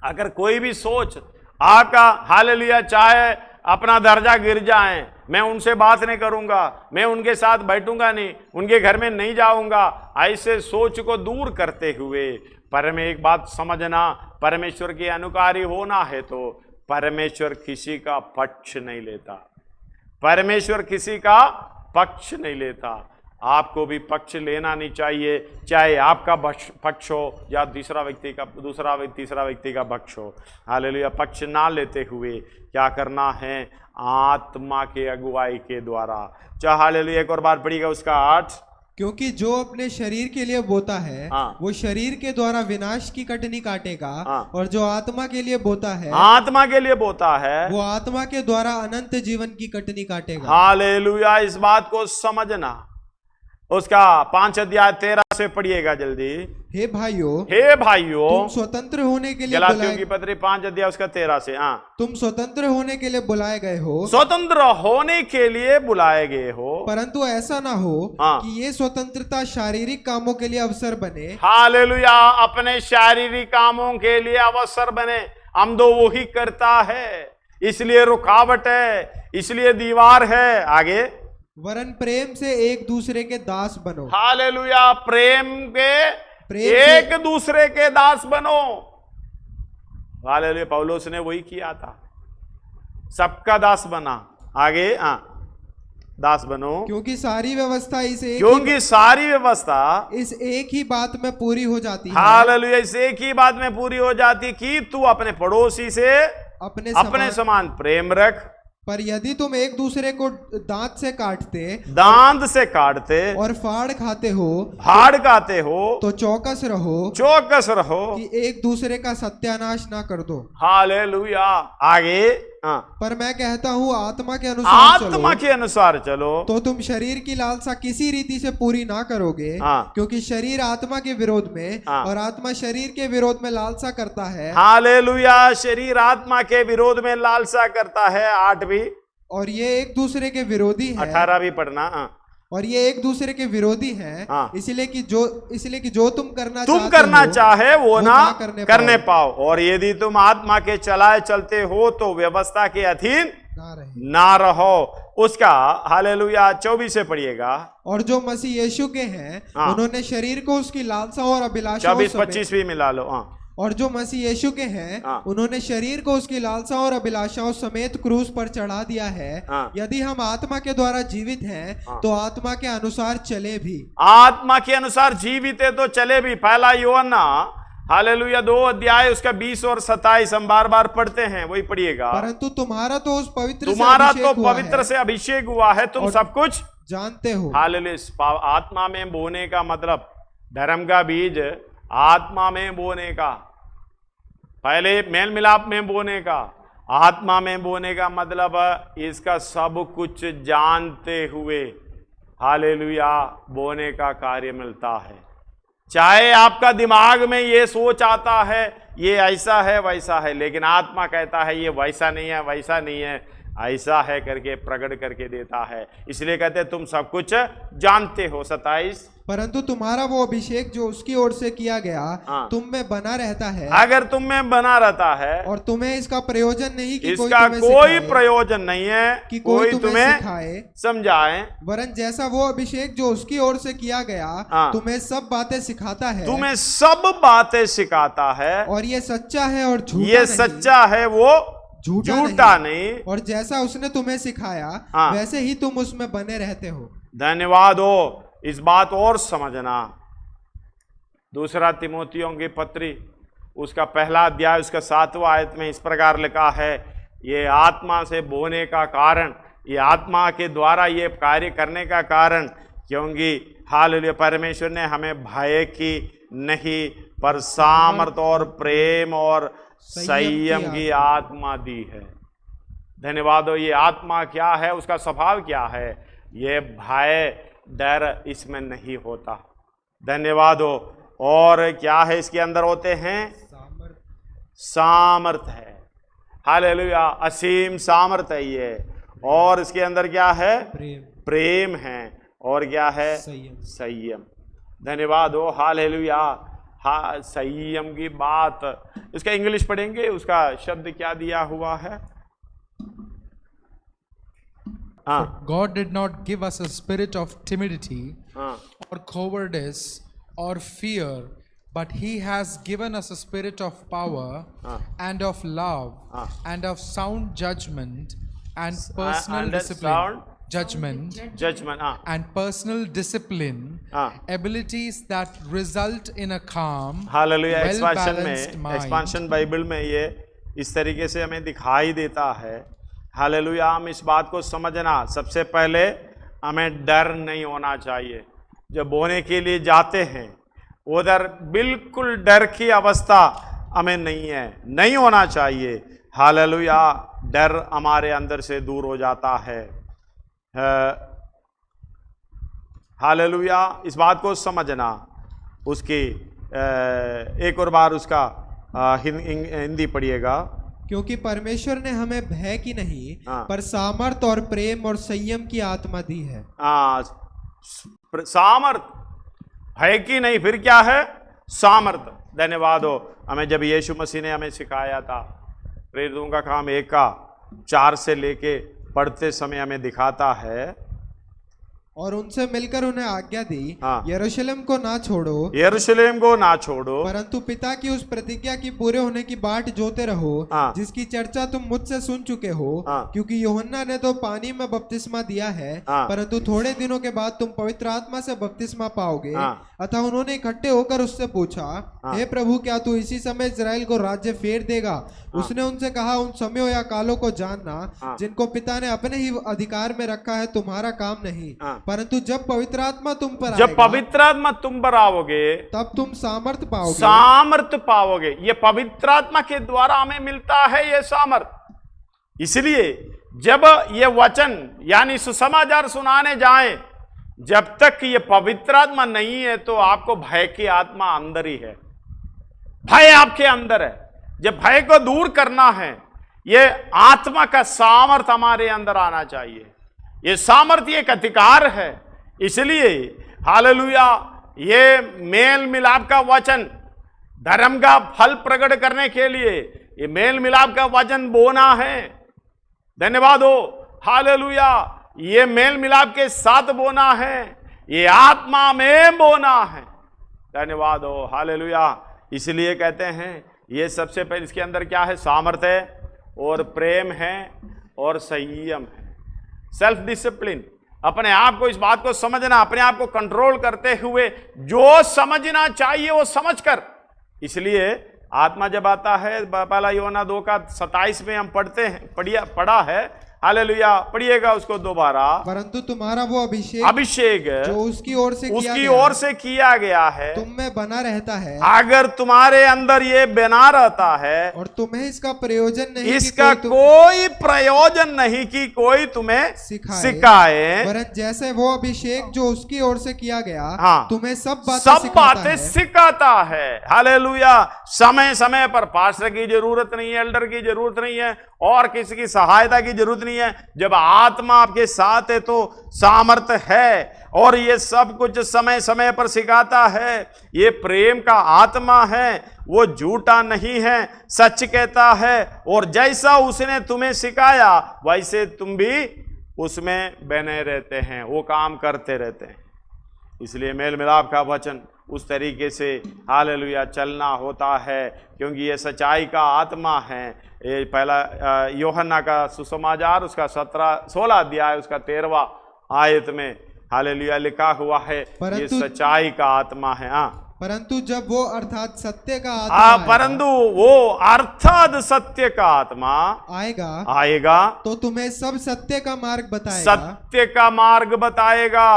S1: अगर कोई भी सोच आपका हालेलुया चाहे अपना दर्जा गिर जाए, मैं उनसे बात नहीं करूंगा, मैं उनके साथ बैठूंगा नहीं, उनके घर में नहीं जाऊंगा, ऐसे सोच को दूर करते हुए पर में एक बात समझना, परमेश्वर के अनुकारी होना है तो परमेश्वर किसी का पक्ष नहीं लेता, परमेश्वर किसी का पक्ष नहीं लेता। आपको भी पक्ष लेना नहीं चाहिए, चाहे आपका पक्ष हो या तीसरा व्यक्ति का पक्ष हो। हालेलुया पक्ष ना लेते हुए क्या करना है? आत्मा के अगुवाई के द्वारा। चाहे हालेलुया एक और बार पढ़िएगा उसका 8,
S3: क्योंकि जो अपने शरीर के लिए बोता है वो शरीर के द्वारा विनाश की कटनी काटेगा, और जो आत्मा के लिए बोता है वो आत्मा के द्वारा अनंत जीवन की कटनी काटेगा।
S1: हालेलुया इस बात को समझना। उसका 5 अध्याय 13 से पढ़िएगा जल्दी।
S3: हे भाइयों तुम स्वतंत्र होने के लिए
S1: गलातियों की पत्री 5 अध्याय उसका 13 से।
S3: तुम स्वतंत्र होने के लिए बुलाए गए हो,
S1: स्वतंत्र होने के लिए बुलाए गए हो,
S3: परंतु ऐसा ना हो कि ये स्वतंत्रता शारीरिक कामों के लिए अवसर बने।
S1: हालेलुया अपने शारीरिक कामों के लिए अवसर बने। हम तो वही करता है, इसलिए रुकावट है, इसलिए दीवार है। आगे
S3: वरन प्रेम से एक दूसरे के दास बनो।
S1: हालेलुया प्रेम एक दूसरे के दास बनो। हालेलुया पौलुस ने वही किया था, सबका दास बना। आगे दास बनो,
S3: क्योंकि सारी व्यवस्था इस एक ही बात में पूरी हो जाती है।
S1: हालेलुया इस एक ही बात में पूरी हो जाती कि तू अपने पड़ोसी से अपने समान प्रेम रख।
S3: पर यदि तुम एक दूसरे को दांत से काटते और फाड़ खाते हो तो चौकस रहो कि एक दूसरे का सत्यानाश ना कर दो।
S1: हालेलुया आगे
S3: पर मैं कहता हूँ आत्मा के अनुसार चलो तो तुम शरीर की लालसा किसी रीति से पूरी ना करोगे, क्योंकि शरीर आत्मा के विरोध में और आत्मा शरीर के विरोध में लालसा करता है।
S1: हालेलुया शरीर आत्मा के विरोध में लालसा करता है। 8 भी,
S3: और ये एक दूसरे के विरोधी है।
S1: 18 भी पढ़ना।
S3: और ये एक दूसरे के विरोधी हैं, इसलिए कि जो तुम
S1: करना चाहे वो ना करने पाओ। और यदि तुम आत्मा के चलाए चलते हो तो व्यवस्था के अधीन ना रहो। उसका हालेलुया 24 से पढ़िएगा।
S3: और जो मसीह यीशु के हैं उन्होंने शरीर को उसकी लालसा और अभिलाषाओं
S1: 24-25 भी मिला लो।
S3: और जो मसीह यीशु के हैं उन्होंने शरीर को उसकी लालसा और अभिलाषाओं समेत क्रूस पर चढ़ा दिया है। यदि हम आत्मा के द्वारा जीवित हैं तो आत्मा के अनुसार चले भी।
S1: आत्मा के अनुसार जीवित है तो चले भी। पहला यूहन्ना हालेलुया 2 अध्याय उसका 20 और 27 हम बार बार पढ़ते हैं, वही पढ़िएगा।
S3: परंतु तुम्हारा तो
S1: पवित्र से अभिषेक हुआ है, तुम सब कुछ
S3: जानते हो।
S1: हालेलुया आत्मा में बोने का मतलब धर्म का बीज आत्मा में बोने का, पहले मेल मिलाप में बोने का, आत्मा में बोने का मतलब इसका सब कुछ जानते हुए हालेलुया बोने का कार्य मिलता है। चाहे आपका दिमाग में ये सोच आता है ये ऐसा है वैसा है, लेकिन आत्मा कहता है ये वैसा नहीं है वैसा नहीं है, ऐसा है करके प्रकट करके देता है। इसलिए कहते तुम सब कुछ जानते हो। 27
S3: परंतु तुम्हारा वो अभिषेक जो उसकी ओर से किया गया तुम में बना रहता है।
S1: अगर तुम में बना रहता है
S3: और तुम्हें इसका प्रयोजन नहीं कि
S1: इसका कोई प्रयोजन नहीं है
S3: कि कोई तुम्हें सिखाए
S1: समझाए,
S3: वरन जैसा वो अभिषेक जो उसकी ओर से किया गया तुम्हें सब बातें सिखाता है,
S1: तुम्हें सब बातें सिखाता है।
S3: और ये सच्चा है और झूठा
S1: ये सच्चा है वो झूठा नहीं।
S3: और जैसा उसने तुम्हें सिखाया वैसे ही तुम उसमें बने रहते हो।
S1: धन्यवाद हो। इस बात और समझना, दूसरा तिमोथियों की पत्री उसका पहला अध्याय उसका 7वां आयत में इस प्रकार लिखा है, ये आत्मा से बोने का कारण, ये आत्मा के द्वारा ये कार्य करने का कारण, क्योंकि हालेलुया परमेश्वर ने हमें भय की नहीं पर सामर्थ और प्रेम और संयम की आत्मा दी है। धन्यवाद हो। ये आत्मा क्या है, उसका स्वभाव क्या है? ये भय डर इसमें नहीं होता। धन्यवाद हो। और क्या है इसके अंदर होते हैं? सामर्थ है। हालेलुया असीम सामर्थ है ये। और इसके अंदर क्या है? प्रेम है। और क्या है? संयम। धन्यवाद हो। हालेलुया। हाँ संयम की बात, इसका इंग्लिश पढ़ेंगे, उसका शब्द क्या दिया हुआ है?
S4: God did not give us a spirit of timidity or cowardice or fear, but He has given us a spirit of power and of love and of sound judgment and personal discipline. And personal discipline, abilities that result in a calm,
S1: hallelujah.
S4: well-balanced mind.
S1: Expansion Bible में ये इस तरीके से हमें दिखाई देता है। Hallelujah. हम इस बात को समझना, सबसे पहले हमें डर नहीं होना चाहिए। जब बोने के लिए जाते हैं उधर बिल्कुल डर की अवस्था हमें नहीं है, नहीं होना चाहिए। हालेलुया। डर हमारे अंदर से दूर हो जाता है। हालेलुया। इस बात को समझना। उसकी एक और बार उसका हिंदी पढ़िएगा।
S3: क्योंकि परमेश्वर ने हमें भय की नहीं पर सामर्थ और प्रेम और संयम की आत्मा दी है।
S1: सामर्थ, भय की नहीं, फिर क्या है? सामर्थ। धन्यवाद हो। हमें जब यीशु मसीह ने हमें सिखाया था, प्रेरितों का काम 1:4 से लेके पढ़ते समय हमें दिखाता है,
S3: और उनसे मिलकर उन्हें आज्ञा दी, यरूशलेम को ना छोड़ो,
S1: यरूशलेम को ना छोड़ो,
S3: परंतु पिता की उस प्रतिज्ञा की पूरे होने की बाट जोते रहो, जिसकी चर्चा तुम मुझसे सुन चुके हो। क्योंकि यूहन्ना ने तो पानी में बपतिस्मा दिया है, परंतु थोड़े दिनों के बाद तुम पवित्र आत्मा से बपतिस्मा पाओगे। अतः उन्होंने इकट्ठे होकर उससे पूछा, हे प्रभु, क्या तू इसी समय इस्राएल को राज्य फेर देगा? उसने उनसे कहा, उन समयों या कालों को जानना जिनको पिता ने अपने ही अधिकार में रखा है तुम्हारा काम नहीं, परंतु जब पवित्र आत्मा तुम पर आएगा,
S1: जब पवित्र आत्मा तुम पर आओगे
S3: तब तुम सामर्थ पाओगे।
S1: सामर्थ पाओगे। ये पवित्र आत्मा के द्वारा हमें मिलता है ये सामर्थ। इसलिए जब ये वचन यानी सुसमाचार सुनाने जाएं, जब तक ये पवित्र आत्मा नहीं है तो आपको भय की आत्मा अंदर ही है। भय आपके अंदर है। जब भय को दूर करना है, ये आत्मा का सामर्थ हमारे अंदर आना चाहिए। ये सामर्थ्य एक अधिकार है। इसलिए हालेलुया, ये मेल मिलाप का वचन, धर्म का फल प्रकट करने के लिए ये मेल मिलाप का वचन बोना है। धन्यवाद हो। हालेलुया। ये मेल मिलाप के साथ बोना है, ये आत्मा में बोना है। धन्यवाद हो। हालेलुया। इसलिए कहते हैं ये सबसे पहले इसके अंदर क्या है? सामर्थ्य है और प्रेम है और संयम है, सेल्फ डिसिप्लिन। अपने आप को, इस बात को समझना, अपने आप को कंट्रोल करते हुए जो समझना चाहिए वो समझकर। इसलिए आत्मा जब आता है, पहला यूहन्ना 2:27 में हम पढ़ते हैं, पढ़ा है। हालेलुया, पढ़िएगा उसको दोबारा।
S3: परंतु तुम्हारा वो अभिषेक जो उसकी ओर से
S1: किया गया है
S3: तुम में बना रहता है,
S1: अगर तुम्हारे अंदर ये बना रहता है,
S3: और तुम्हें इसका प्रयोजन नहीं,
S1: इसका कोई प्रयोजन नहीं कि कोई तुम्हें सिखाए,
S3: वरन जैसे वो अभिषेक जो उसकी ओर से किया गया तुम्हें सब
S1: बातें सिखाता है। हालेलुया। समय समय पर पास्टर की जरूरत नहीं है, एल्डर की जरूरत नहीं है, और किसी की सहायता की जरूरत नहीं है। जब आत्मा आपके साथ है तो सामर्थ्य है, और ये सब कुछ समय समय पर सिखाता है। ये प्रेम का आत्मा है, वो झूठा नहीं है, सच कहता है, और जैसा उसने तुम्हें सिखाया वैसे तुम भी उसमें बने रहते हैं, वो काम करते रहते हैं। इसलिए मेल मिलाप का वचन उस तरीके से हालेलुया चलना होता है, क्योंकि ये सच्चाई का आत्मा है। ये पहला यूहन्ना का सुसमाचार उसका 16 अध्याय उसका 13वां आयत में हालेलुया लिखा हुआ है, ये सच्चाई का आत्मा है।
S3: परंतु जब वो अर्थात सत्य का आत्मा
S1: परंतु वो अर्थात सत्य का आत्मा आएगा
S3: तो तुम्हें सब सत्य का मार्ग बताएगा,
S1: सत्य का मार्ग बताएगा।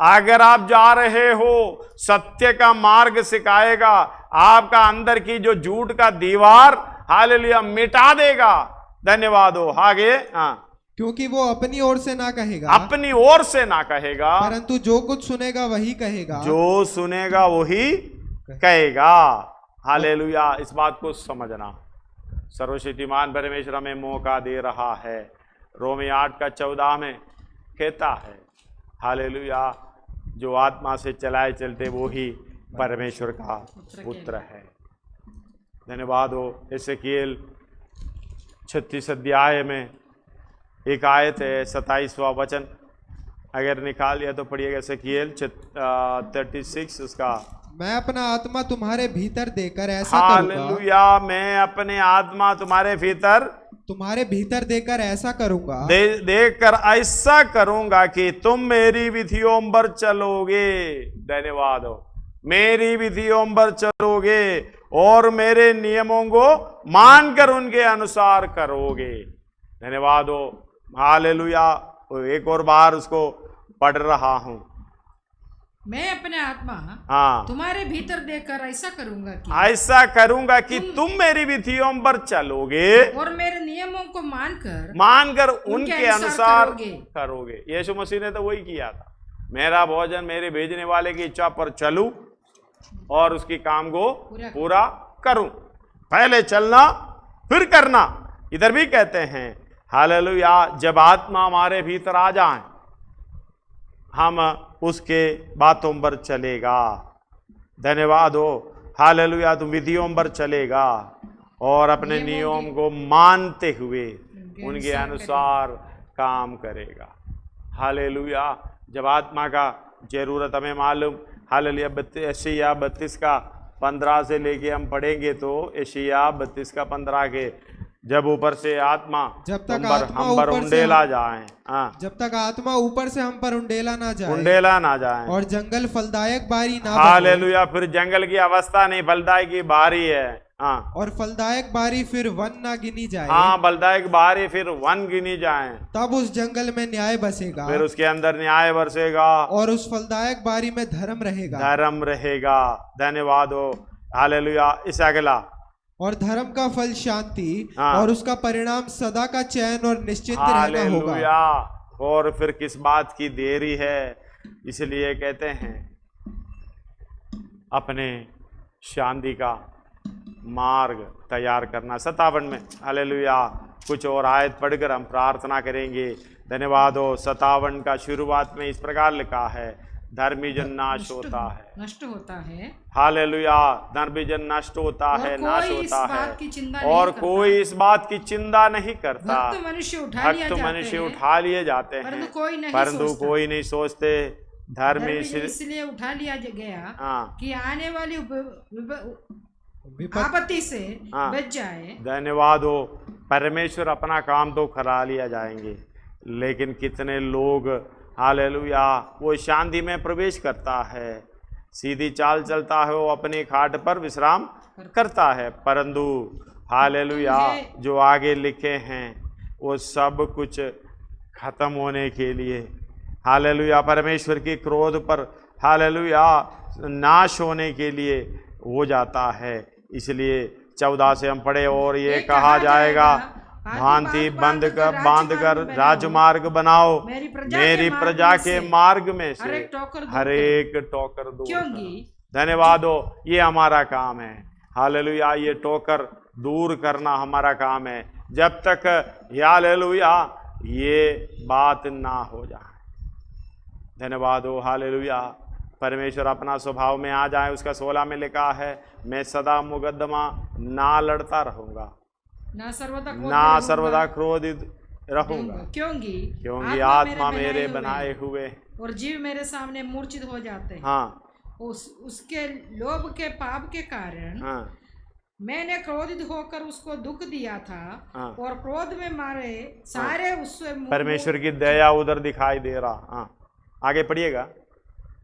S1: अगर आप जा रहे हो, सत्य का मार्ग सिखाएगा, आपका अंदर की जो झूठ का दीवार हालेलुया मिटा देगा। धन्यवाद हो। आगे
S3: क्योंकि वो अपनी ओर से ना कहेगा,
S1: अपनी ओर से ना कहेगा,
S3: परंतु जो कुछ सुनेगा वही कहेगा,
S1: जो सुनेगा वही कहेगा। हालेलुया। इस बात को समझना सर्वशक्तिमान परमेश्वर हमें मौका दे रहा है। रोमी 8:14 में कहता है हालेलुया, जो आत्मा से चलाए चलते वो ही परमेश्वर का पुत्र है। धन्यवाद हो। एसेकिएल 36 अध्याय में एक आयत है, 27वां वचन, अगर निकाल लिया तो पढ़िएगा। एसेकिएल 36 उसका,
S3: मैं अपना आत्मा तुम्हारे भीतर देकर ऐसा
S1: हालेलुया, मैं अपने आत्मा तुम्हारे भीतर देकर ऐसा करूंगा, देकर ऐसा करूंगा कि तुम मेरी विधियों पर चलोगे। धन्यवाद हो। मेरी विधियों पर चलोगे और मेरे नियमों को मानकर उनके अनुसार करोगे। धन्यवाद हो। हालेलुया। एक और बार उसको पढ़ रहा हूं।
S2: मैं अपने आत्मा तुम्हारे भीतर देकर ऐसा करूंगा कि तुम मेरी विधियों पर चलोगे और मेरे नियमों को मानकर उनके अनुसार करोगे। यीशु मसीह ने तो वही किया था। मेरा भोजन मेरे भेजने वाले की इच्छा पर चलूं और उसकी काम को पूरा करूं। पहले चलना फिर करना। इधर भी कहते हैं हालेलुया, जब आत्मा हमारे भीतर आ जाए हम उसके बातों पर चलेगा। धन्यवाद हो। हालेलुया। तुम विधियों पर चलेगा और अपने नियम को मानते हुए उनके अनुसार काम करेगा। हालेलुया। जब आत्मा का जरूरत हमें मालूम, हालेलुया, यशायाह 32:15 से लेके हम पढ़ेंगे तो यशायाह 32:15 के, जब ऊपर से आत्मा
S3: जब तक
S1: हम पर उंडेला जाए,
S3: जब तक आत्मा ऊपर से हम पर उंडेला ना जाए और जंगल फलदायक बारी ना,
S1: हालेलुया, फिर जंगल की अवस्था नहीं, फलदायक की बारी है।
S3: और फलदायक बारी फिर वन ना गिनी जाए,
S1: फलदायक बारी फिर वन गिनी जाए,
S3: तब उस जंगल में न्याय बसेगा,
S1: फिर उसके अंदर न्याय बरसेगा
S3: और उस फलदायक बारी में धर्म रहेगा। धन्यवाद हो। हालेलुया। इस अगला, और धर्म का फल शांति और उसका परिणाम सदा का चैन और निश्चित रहना होगा।
S1: और फिर किस बात की देरी है? इसलिए कहते हैं अपने शांति का मार्ग तैयार करना। 57 में हालेलुया कुछ और आयत पढ़कर हम प्रार्थना करेंगे। धन्यवाद हो। 57 का शुरुआत में इस प्रकार लिखा है, धर्मी जन नष्ट होता है। हालेलुया। धर्मी जन नष्ट होता है, नाश होता है, और कोई इस बात की चिंता नहीं करता।
S2: भक्त मनुष्य
S1: उठा लिए जाते हैं, परंतु कोई नहीं सोचते। धर्मी
S2: इसलिए उठा लिया गया कि आने वाली आपत्ति से बच जाए।
S1: धन्यवाद हो। परमेश्वर अपना काम तो करा लिया जाएंगे, लेकिन कितने लोग हालेलुया वो शांति में प्रवेश करता है, सीधी चाल चलता है, वो अपनी खाट पर विश्राम करता है, परंतु हालेलुया जो आगे लिखे हैं वो सब कुछ खत्म होने के लिए, हालेलुया, परमेश्वर की क्रोध पर हालेलुया नाश होने के लिए हो जाता है। इसलिए 14 से हम पढ़े, और ये कहा जाएगा, भांति बांध कर राजमार्ग बनाओ, मेरी प्रजा के मार्ग में से हर एक टोकर दूर करो। धन्यवाद हो, ये हमारा काम है। हालेलुया, ये टोकर दूर करना हमारा काम है, जब तक हालेलुया ये बात ना हो जाए। धन्यवाद हो, हालेलुया। परमेश्वर अपना स्वभाव में आ जाए। उसका 16 में लिखा है, मैं सदा मुकद्दमा ना लड़ता रहूंगा, ना सर्वदा क्रोधित रहूंगा, क्योंकि आत्मा मेरे बनाए हुए
S2: और जीव मेरे सामने मूर्छित हो जाते हैं।
S1: हाँ,
S2: उसके लोभ के पाप के कारण मैंने क्रोधित होकर उसको दुख दिया था, और क्रोध में मारे सारे उससे
S1: परमेश्वर की दया उधर दिखाई दे रहा। आगे पढ़िएगा।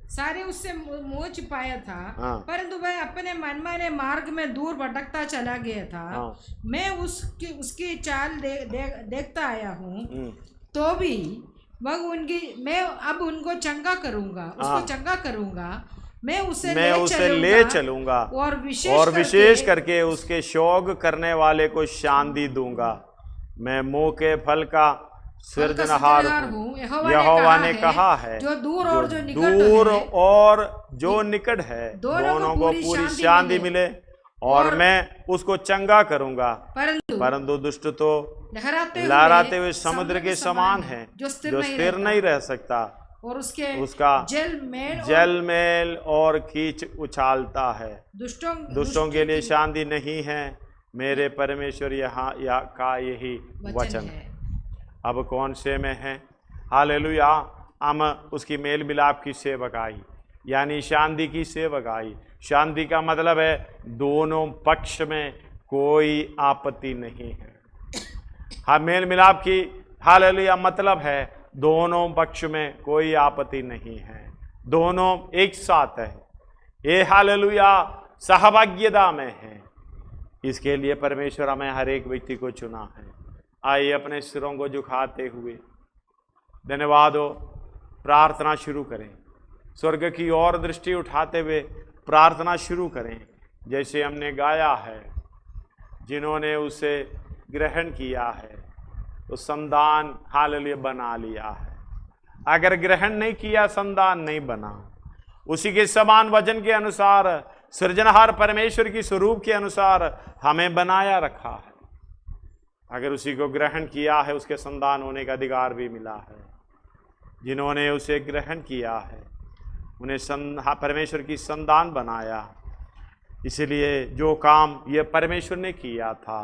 S2: सारे उससे मोह छिपाया था, परंतु वह अपने मनमाने मार्ग में दूर भटकता चला गया था। मैं उसकी चाल देखता आया हूँ, तो भी मैं अब उनको चंगा करूंगा, उसको चंगा करूंगा। मैं उसे ले चलूंगा और विशेष करके उसके शोक करने वाले को शांति दूंगा। मैं मुंह के फल का सृजनहार हूँ, यहोवा ने कहा है। जो दूर और जो निकट है, दोनों को पूरी शांति मिले, और मैं उसको चंगा करूंगा। परंतु दुष्ट तो लहराते हुए समुद्र के समान है, जो स्थिर नहीं रह सकता, और उसका जल मेल और कीच उछालता है। दुष्टों के लिए शांति नहीं है, मेरे परमेश्वर यहाँ का यही वचन है। अब कौन से में है? हालेलुया, हम उसकी मेल मिलाप की सेवकाई, यानी शांति की सेवकाई। शांति का मतलब है दोनों पक्ष में कोई आपत्ति नहीं है। हाँ, मेल मिलाप की हालेलुया मतलब है दोनों पक्ष में कोई आपत्ति नहीं है, दोनों एक साथ है। ये हालेलुया सहभाग्यता में है। इसके लिए परमेश्वर हमें हर एक व्यक्ति को चुना है। आइए अपने सिरों को झुकाते हुए धन्यवाद हो, प्रार्थना शुरू करें। स्वर्ग की ओर दृष्टि उठाते हुए प्रार्थना शुरू करें, जैसे हमने गाया है। जिन्होंने उसे ग्रहण किया है तो संतान हालेलुया बना लिया है। अगर ग्रहण नहीं किया, संतान नहीं बना। उसी के समान वचन के अनुसार, सृजनहार परमेश्वर की स्वरूप के अनुसार हमें बनाया रखा है। अगर उसी को ग्रहण किया है, उसके संतान होने का अधिकार भी मिला है। जिन्होंने उसे ग्रहण किया है उन्हें परमेश्वर की संतान बनाया। इसलिए जो काम ये परमेश्वर ने किया था,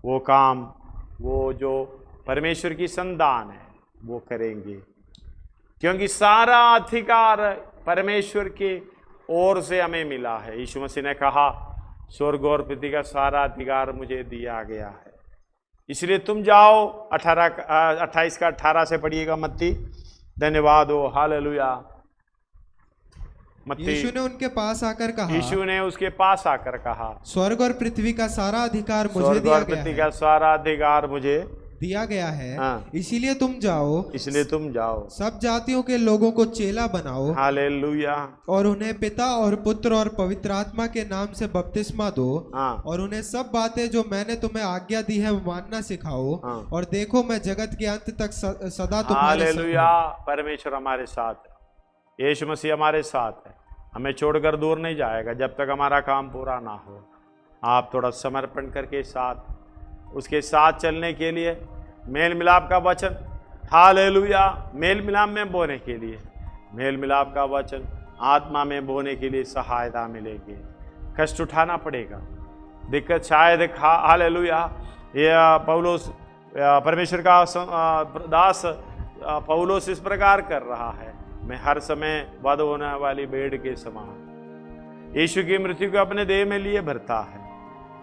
S2: वो काम वो जो परमेश्वर की संतान है वो करेंगे, क्योंकि सारा अधिकार परमेश्वर की ओर से हमें मिला है। यीशु मसीह ने कहा, स्वर्ग और पृथ्वी का सारा अधिकार मुझे दिया गया है, इसलिए तुम जाओ। 28 का 18 से पढ़िएगा मत्ती। धन्यवाद हो, हालेलुया।
S3: यीशु ने उनके पास आकर कहा,
S1: यीशु ने उसके पास आकर कहा,
S3: स्वर्ग और पृथ्वी का सारा अधिकार मुझे दिया गया है।
S1: पृथ्वी का सारा अधिकार मुझे
S3: दिया गया है। इसीलिए तुम जाओ, सब जातियों के लोगों को चेला बनाओ,
S1: हालेलुया,
S3: और उन्हें पिता और पुत्र और पवित्र आत्मा के नाम से बपतिस्मा दो, और उन्हें सब बातें जो मैंने तुम्हें आज्ञा दी है मानना सिखाओ, और देखो मैं जगत के अंत तक सदा तुम्हारे साथ हूं।
S1: हालेलुया। परमेश्वर हमारे साथ है, यीशु मसीह हमारे साथ है, हमें छोड़कर दूर नहीं जाएगा जब तक हमारा काम पूरा ना हो। आप थोड़ा समर्पण करके साथ उसके साथ चलने के लिए, मेल मिलाप का वचन, हालेलुया, मेल मिलाप में बोने के लिए, मेल मिलाप का वचन आत्मा में बोने के लिए सहायता मिलेगी। कष्ट उठाना पड़ेगा, दिक्कत शायद हालेलुया। यह पौलुस, परमेश्वर का दास पौलुस इस प्रकार कर रहा है, मैं हर समय वध होने वाली भेड़ के समान यीशु की मृत्यु को अपने देह में लिए भरता है।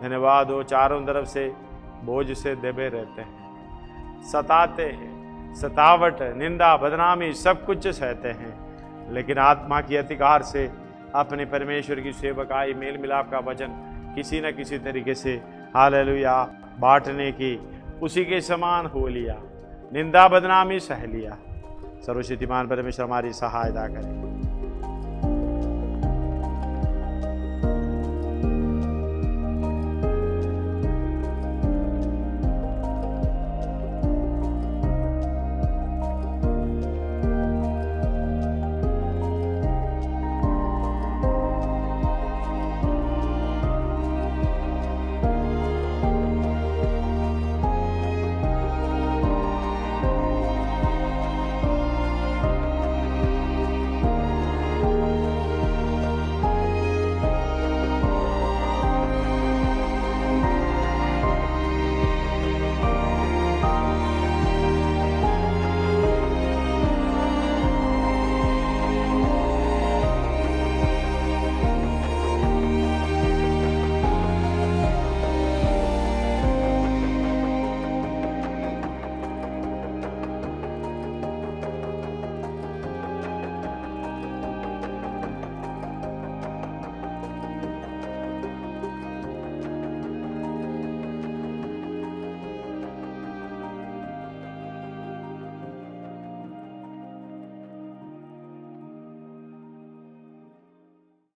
S1: धन्यवाद हो, चारों तरफ से बोझ से दबे रहते हैं, सताते हैं, सतावट, निंदा, बदनामी सब कुछ सहते हैं, लेकिन आत्मा की अधिकार से अपने परमेश्वर की सेवकाई, मेल मिलाप का वचन किसी न किसी तरीके से हालेलुया बांटने की उसी के समान हो लिया। निंदा बदनामी सह लिया। सर्वशक्तिमान परमेश्वर हमारी सहायता करें।